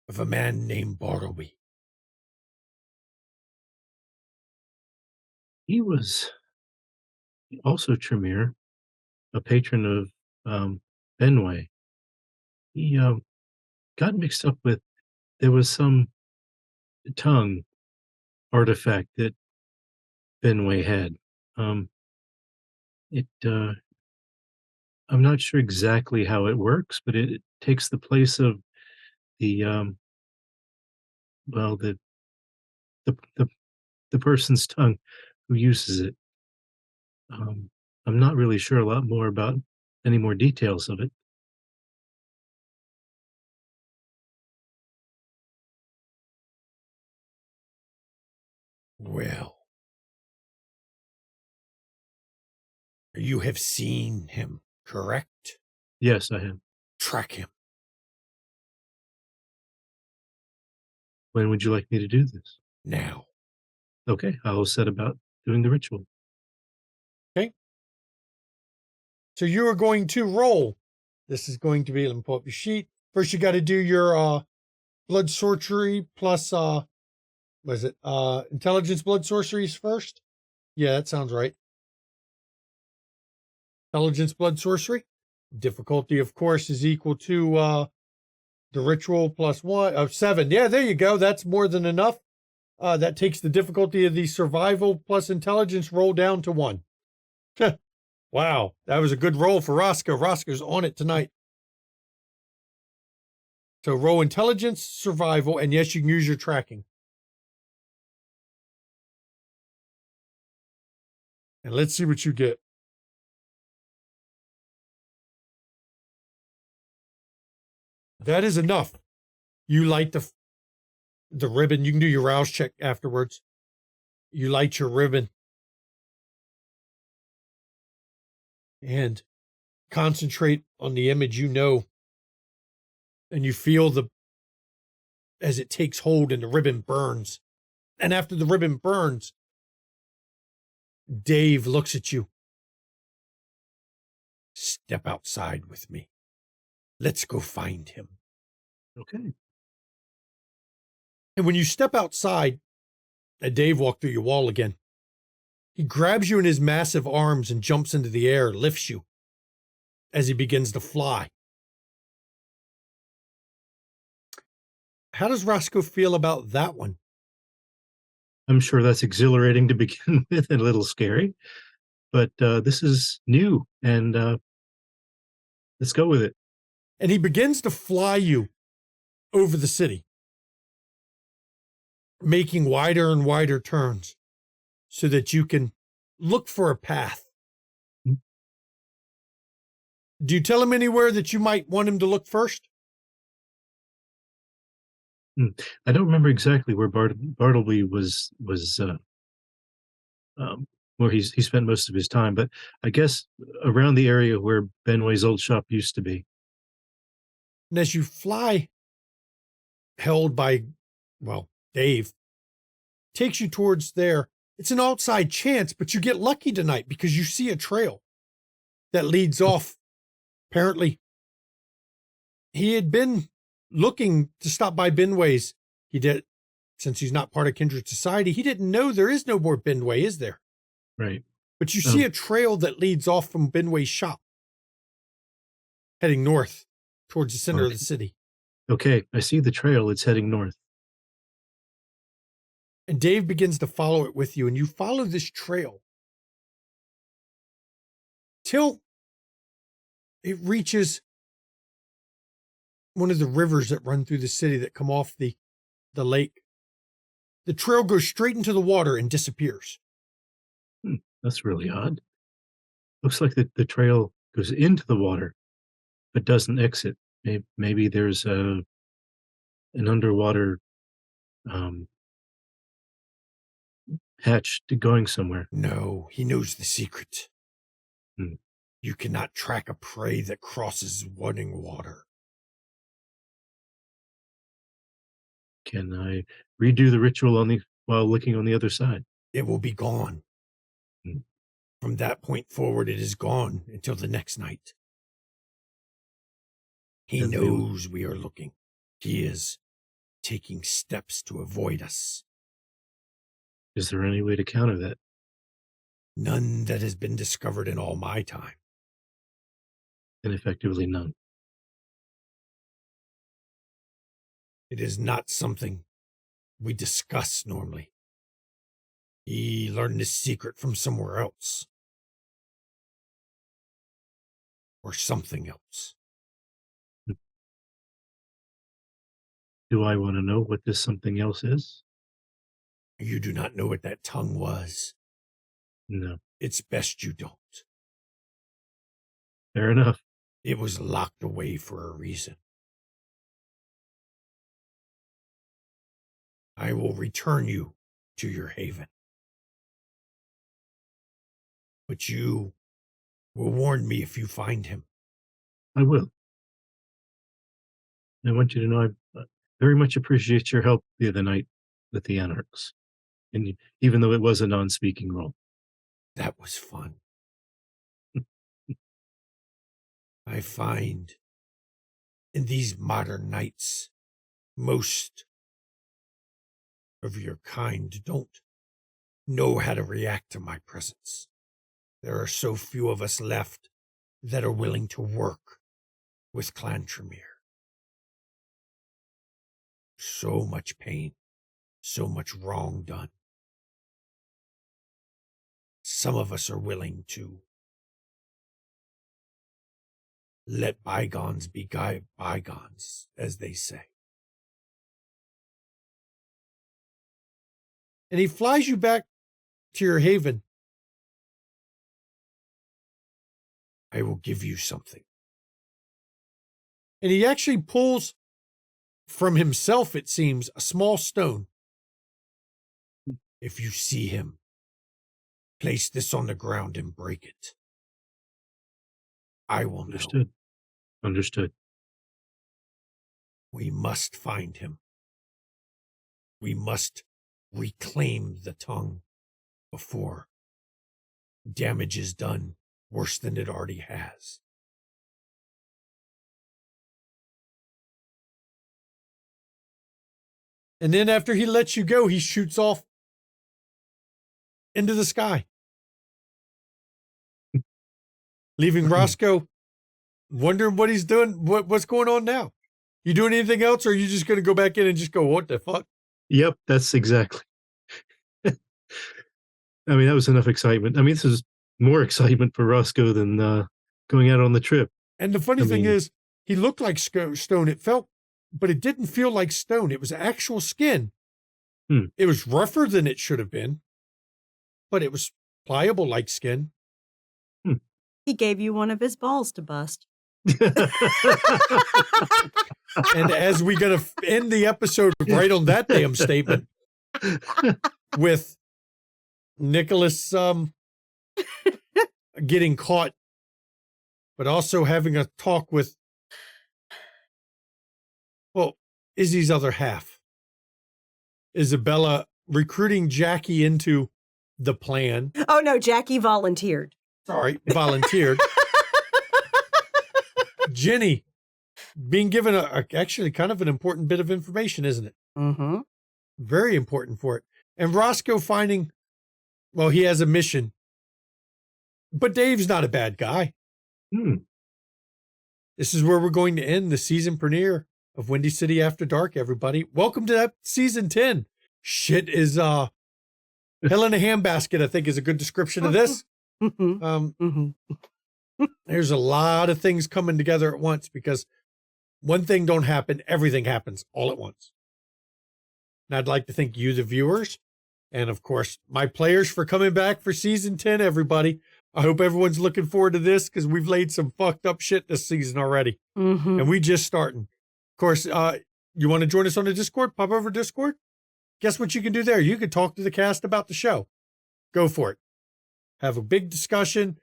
of a man named Bartleby? He was also Tremere, a patron of Benway. He got mixed up with, there was some tongue artifact that Benway had. It I'm not sure exactly how it works, but it takes the place of the well the the person's tongue who uses it. I'm not really sure a lot more about any more details of it. Well, you have seen him, correct? Yes, I have. Track him. When would you like me to do this? Now. Okay, I will set about doing the ritual. Okay. So you are going to roll. This is going to be, let me pull up your sheet. First, you got to do your blood sorcery plus, what is it? Intelligence blood sorceries first? Yeah, that sounds right. Intelligence blood sorcery. Difficulty, of course, is equal to the ritual plus 7. Yeah, there you go. That's more than enough. That takes the difficulty of the survival plus intelligence roll down to 1. Wow, that was a good roll for Roscoe. Roscoe's on it tonight. So roll intelligence, survival, and yes, you can use your tracking. And let's see what you get. That is enough. You light the ribbon. You can do your rouse check afterwards. You light your ribbon and concentrate on the image you know. And you feel as it takes hold and the ribbon burns. And after the ribbon burns, Dave looks at you. Step outside with me. Let's go find him. Okay. And when you step outside, Dave walked through your wall again. He grabs you in his massive arms and jumps into the air, lifts you as he begins to fly. How does Roscoe feel about that one? I'm sure that's exhilarating to begin with and a little scary, but this is new, and let's go with it. And he begins to fly you over the city, making wider and wider turns so that you can look for a path. Do you tell him anywhere that you might want him to look first? I don't remember exactly where Bartleby was where he spent most of his time, but I guess around the area where Benway's old shop used to be. And as you fly, held by, Dave, takes you towards there. It's an outside chance, but you get lucky tonight because you see a trail that leads off. Apparently, he had been looking to stop by Benway's. He did, since he's not part of Kindred Society, he didn't know there is no more Benway, is there? Right. But you see a trail that leads off from Benway's shop, heading north towards the center of the city. Okay, I see the trail. It's heading north. And Dave begins to follow it with you, and you follow this trail till it reaches one of the rivers that run through the city that come off the lake. The trail goes straight into the water and disappears. That's really odd. Looks like the trail goes into the water, but doesn't exit. Maybe there's an underwater hatch going somewhere. No, he knows the secret. Hmm. You cannot track a prey that crosses running water. Can I redo the ritual while looking on the other side? It will be gone. From that point forward, it is gone until the next night. He knows we are looking. He is taking steps to avoid us. Is there any way to counter that? None that has been discovered in all my time. And effectively none. It is not something we discuss normally. He learned this secret from somewhere else. Or something else. Do I want to know what this something else is? You do not know what that tongue was. No. It's best you don't. Fair enough. It was locked away for a reason. I will return you to your haven. But you will warn me if you find him. I will. I want you to know I very much appreciate your help the other night with the Anarchs. And even though it was a non-speaking role. That was fun. I find in these modern nights, most of your kind don't know how to react to my presence. There are so few of us left that are willing to work with Clan Tremere. So much pain, so much wrong done. Some of us are willing to let bygones be bygones, as they say. And he flies you back to your haven. I will give you something. And he actually pulls from himself, it seems, a small stone. If you see him, place this on the ground and break it. I will know. Understood. Understood. We must find him. We must reclaim the tongue before damage is done worse than it already has. And then after he lets you go, he shoots off into the sky, leaving Roscoe wondering what he's doing, what's going on now. You doing anything else, or are you just going to go back in and just go, what the fuck? Yep, that's exactly. I mean, that was enough excitement. I mean, this is more excitement for Roscoe than going out on the trip. And the funny thing is, he looked like stone. It felt, but it didn't feel like stone. It was actual skin. It was rougher than it should have been, but it was pliable like skin. He gave you one of his balls to bust. And as we got to end the episode right on that damn statement with Nicholas getting caught, but also having a talk with, well, Izzy's other half. Isabella recruiting Jackie into the plan. Oh, no, Jackie volunteered. Sorry, volunteered. Jenny being given actually kind of an important bit of information, isn't it? Mm-hmm. Very important for it. And Roscoe finding, well, he has a mission. But Dave's not a bad guy. This is where we're going to end the season premiere of Windy City After Dark, everybody. Welcome to that season 10. Shit is hell in a handbasket, I think, is a good description of this. There's a lot of things coming together at once, because one thing don't happen, everything happens all at once. And I'd like to thank you, the viewers, and of course, my players for coming back for season 10, everybody. I hope everyone's looking forward to this, because we've laid some fucked up shit this season already. And we just starting. Of course, you want to join us on the Discord? Pop over to Discord. Guess what you can do there? You can talk to the cast about the show. Go for it. Have a big discussion.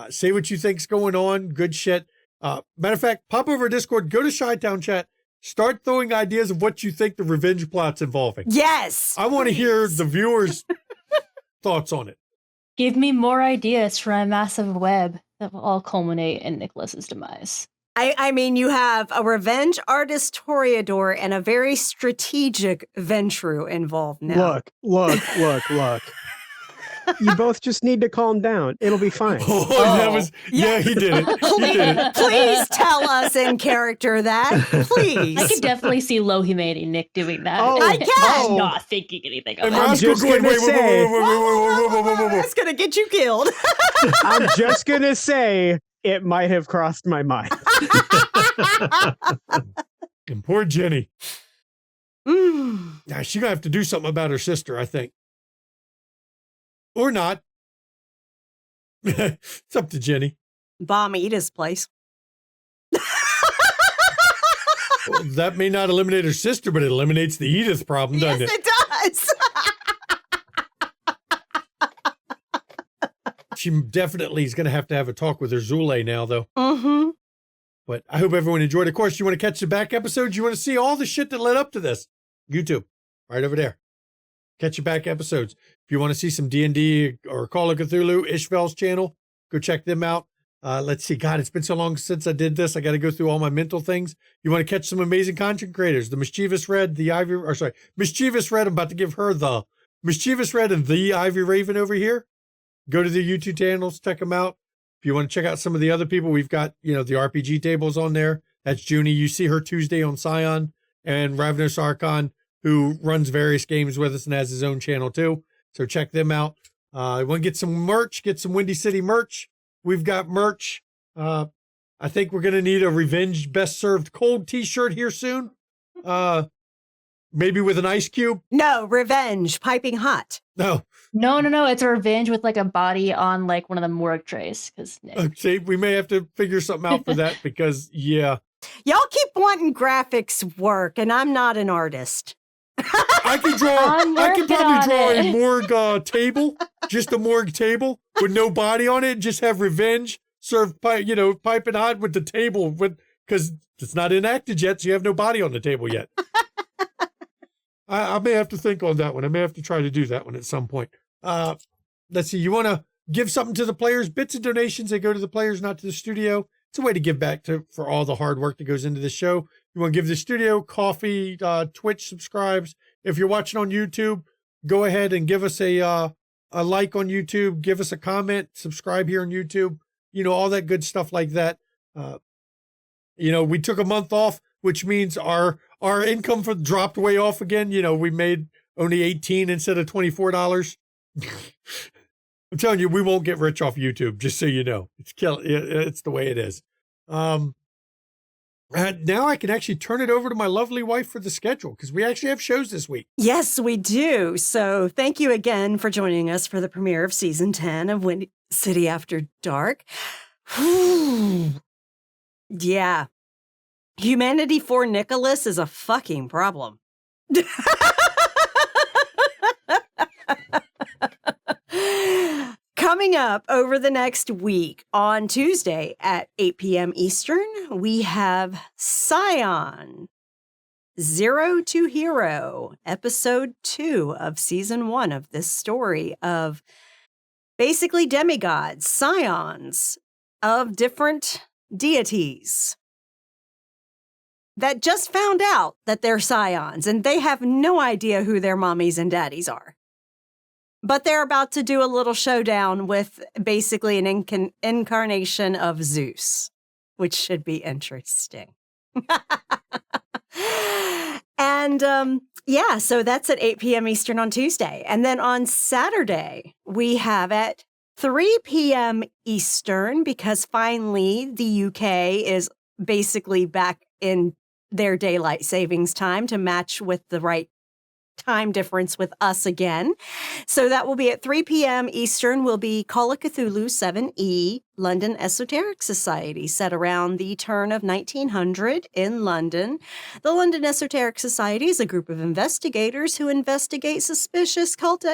Say what you think's going on. Good shit. Matter of fact, pop over to Discord, go to Chi-Town chat, start throwing ideas of what you think the revenge plot's involving. Yes. I want to hear the viewers' thoughts on it. Give me more ideas for a massive web that will all culminate in Nicholas's demise. I mean, you have a revenge artist Toreador and a very strategic Ventru involved now. Look. You both just need to calm down. It'll be fine. That was, yeah, he did it. He did it. Please tell us in character that. Please. I could definitely see low humanity Nick doing that. Oh, I can. Not thinking anything of And it. Roscoe just going, gonna wait, say- whoa. That's going to get you killed. I'm just going to say it might have crossed my mind. And poor Jenny. Mm. Now, she's going to have to do something about her sister, I think. Or not. It's up to Jenny. Bomb Edith's place. Well, that may not eliminate her sister, but it eliminates the Edith problem, doesn't Yes, it? it does. She definitely is going to have a talk with her Zule now, though. Mm-hmm. But I hope everyone enjoyed. Of course, you want to catch the back episodes? You want to see all the shit that led up to this? YouTube, right over there. Catch your back episodes. If you want to see some D&D or Call of Cthulhu, Ishvel's channel, go check them out. Let's see. God, it's been so long since I did this. I got to go through all my mental things. You want to catch some amazing content creators. The Mischievous Red, Mischievous Red. I'm about to give her the Mischievous Red and the Ivy Raven over here. Go to their YouTube channels, check them out. If you want to check out some of the other people, we've got, the RPG tables on there. That's Junie. You see her Tuesday on Scion, and Ravnos Archon, who runs various games with us and has his own channel too. So check them out. You want to get some merch, get some Windy City merch. We've got merch. I think we're going to need a Revenge Best Served Cold t-shirt here soon. Maybe with an ice cube. No, Revenge, piping hot. No. No. It's a Revenge with like a body on like one of the morgue trays. Because See, we may have to figure something out for that because, yeah. Y'all keep wanting graphics work, and I'm not an artist. I could probably draw a morgue table, just a morgue table with no body on it, just have Revenge served, piping hot with the table because it's not enacted yet, so you have no body on the table yet. I may have to think on that one. I may have to try to do that one at some point. Let's see. You want to give something to the players? Bits and donations, they go to the players, not to the studio. It's a way to give back for all the hard work that goes into the show. You want to give the studio, KoFi, Twitch subscribes. If you're watching on YouTube, go ahead and give us a like on YouTube. Give us a comment. Subscribe here on YouTube. All that good stuff like that. We took a month off, which means our income dropped way off again. We made only $18 instead of $24. I'm telling you, we won't get rich off YouTube, just so you know. It's the way it is. Now I can actually turn it over to my lovely wife for the schedule, because we actually have shows this week. Yes, we do. So thank you again for joining us for the premiere of season 10 of Windy City After Dark. Yeah. Humanity for Nicholas is a fucking problem. Coming up over the next week on Tuesday at 8 p.m. Eastern, we have Scion, Zero to Hero, episode 2 of season 1 of this story of basically demigods, scions of different deities that just found out that they're scions and they have no idea who their mommies and daddies are. But they're about to do a little showdown with basically an incarnation of Zeus, which should be interesting. And so that's at 8 p.m. Eastern on Tuesday. And then on Saturday, we have at 3 p.m. Eastern, because finally the UK is basically back in their daylight savings time to match with the right time difference with us again. So that will be at 3 p.m. Eastern will be Call of Cthulhu 7E, London Esoteric Society, set around the turn of 1900 in London. The London Esoteric Society is a group of investigators who investigate suspicious cult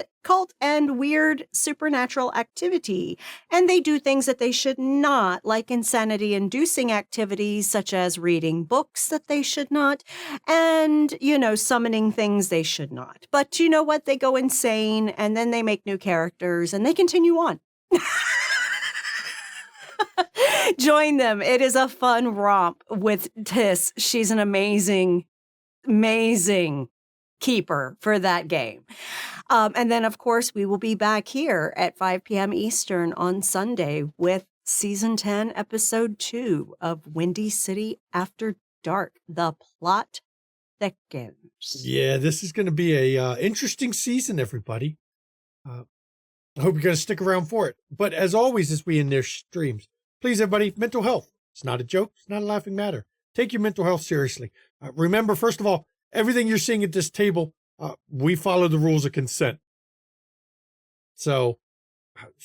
and weird supernatural activity. And they do things that they should not, like insanity-inducing activities such as reading books that they should not, and, summoning things they should not. But you know what? They go insane, and then they make new characters, and they continue on. Join them. It is a fun romp with Tiss. She's an amazing keeper for that game. And then, of course, we will be back here at 5 p.m. Eastern on Sunday with Season 10, Episode 2 of Windy City After Dark. The plot thickens. Yeah, this is going to be a interesting season, everybody. I hope you're going to stick around for it. But as always, as we end their streams, please, everybody, mental health. It's not a joke. It's not a laughing matter. Take your mental health seriously. Remember, first of all, everything you're seeing at this table, we follow the rules of consent. So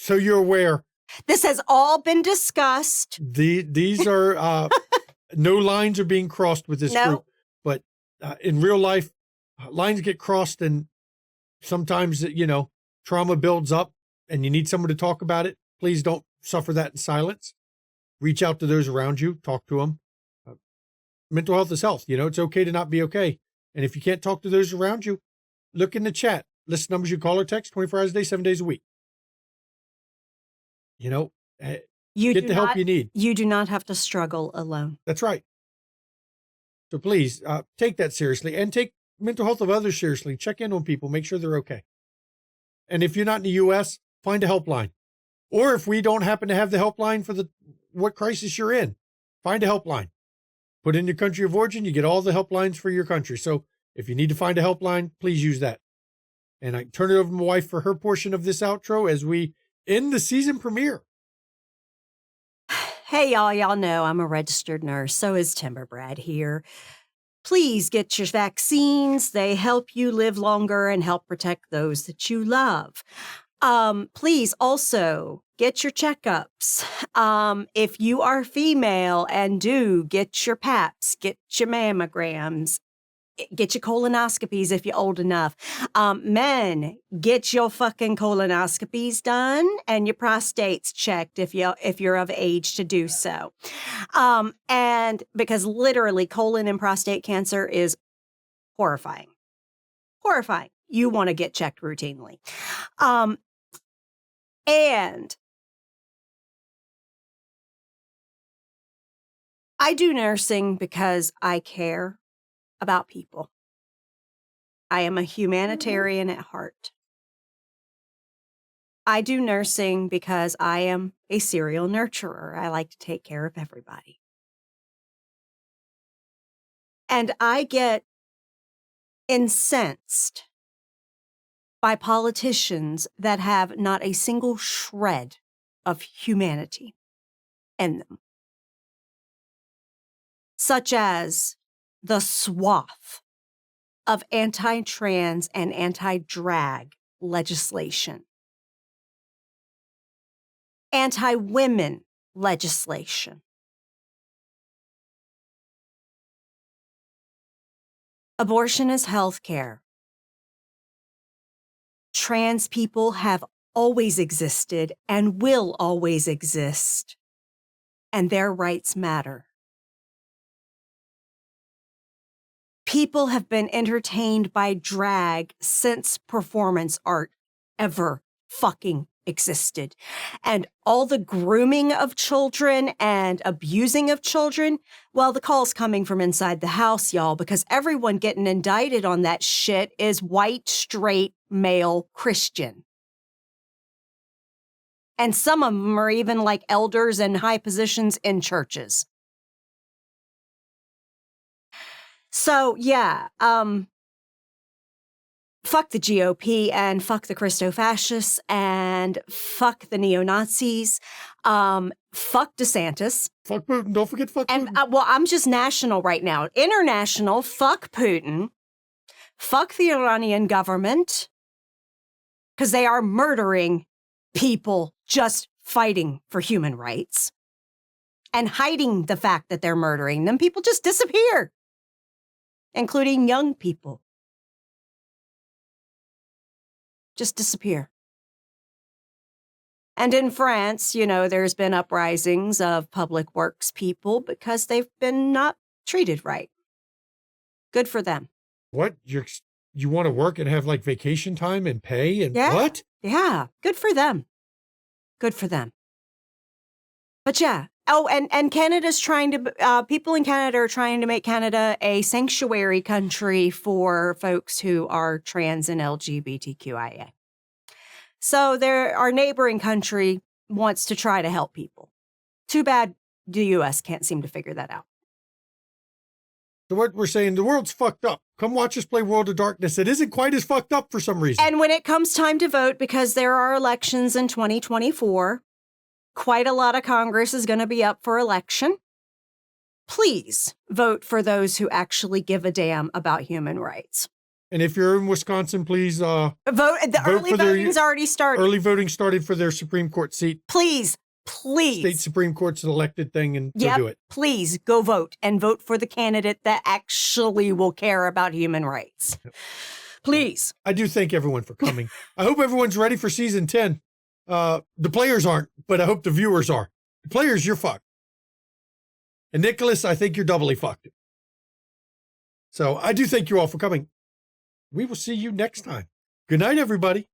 you're aware, This has all been discussed. These are no lines are being crossed with this No. group, but in real life, lines get crossed, and sometimes trauma builds up, and you need someone to talk about it. Please don't suffer that in silence. Reach out to those around you. Talk to them. Mental health is health. It's okay to not be okay, and if you can't talk to those around you, look in the chat. List numbers you call or text 24 hours a day, 7 days a week. You Get the help you need. You do not have to struggle alone. That's right. So please take that seriously, and take mental health of others seriously. Check in on people, make sure they're okay. And if you're not in the U.S., find a helpline. Or if we don't happen to have the helpline for what crisis you're in, find a helpline. Put in your country of origin, you get all the helplines for your country. So if you need to find a helpline, please use that. And I turn it over to my wife for her portion of this outro as we end the season premiere. Hey, y'all know I'm a registered nurse. So is Timber Brad here. Please get your vaccines. They help you live longer and help protect those that you love. Please also get your checkups. If you are female and get your PAPs, get your mammograms, get your colonoscopies if you're old enough. Men, get your fucking colonoscopies done and your prostates checked if you're of age to do so. And because literally colon and prostate cancer is horrifying. Horrifying. You want to get checked routinely. And I do nursing because I care about people. I am a humanitarian at heart. I do nursing because I am a serial nurturer. I like to take care of everybody. And I get incensed by politicians that have not a single shred of humanity in them, such as the swath of anti-trans and anti-drag legislation, anti-women legislation, abortion is health care. Trans people have always existed and will always exist, and their rights matter. People have been entertained by drag since performance art ever fucking existed. And all the grooming of children and abusing of children, well, the call's coming from inside the house, y'all, because everyone getting indicted on that shit is white, straight, male Christian. And some of them are even like elders and high positions in churches. So, yeah, fuck the GOP and fuck the Christo-fascists and fuck the neo-Nazis. Fuck DeSantis. Fuck Putin. Don't forget fuck And, Putin. well, I'm just national right now. International, fuck Putin. Fuck the Iranian government. Because they are murdering people just fighting for human rights. And hiding the fact that they're murdering them. People just disappear. Including young people. Just disappear. And in France, there's been uprisings of public works people because they've been not treated right. Good for them. What? You want to work and have like vacation time and pay and Yeah. what? Yeah, good for them. Good for them. But yeah. Oh, and Canada's trying to, people in Canada are trying to make Canada a sanctuary country for folks who are trans and LGBTQIA. So our neighboring country wants to try to help people. Too bad the U.S. can't seem to figure that out. So what we're saying, the world's fucked up. Come watch us play World of Darkness. It isn't quite as fucked up for some reason. And when it comes time to vote, because there are elections in 2024, quite a lot of Congress is going to be up for election. Please vote for those who actually give a damn about human rights. And if you're in Wisconsin, please Vote. The early voting's already started. Early voting started for their Supreme Court seat. Please please. State Supreme Court's an elected thing, and go Yep, do it. please go vote and vote for the candidate that actually will care about human rights. Please. I do thank everyone for coming. I hope everyone's ready for season 10. The players aren't, but I hope the viewers are. The players, you're fucked. And Nicholas, I think you're doubly fucked. So I do thank you all for coming. We will see you next time. Good night, everybody.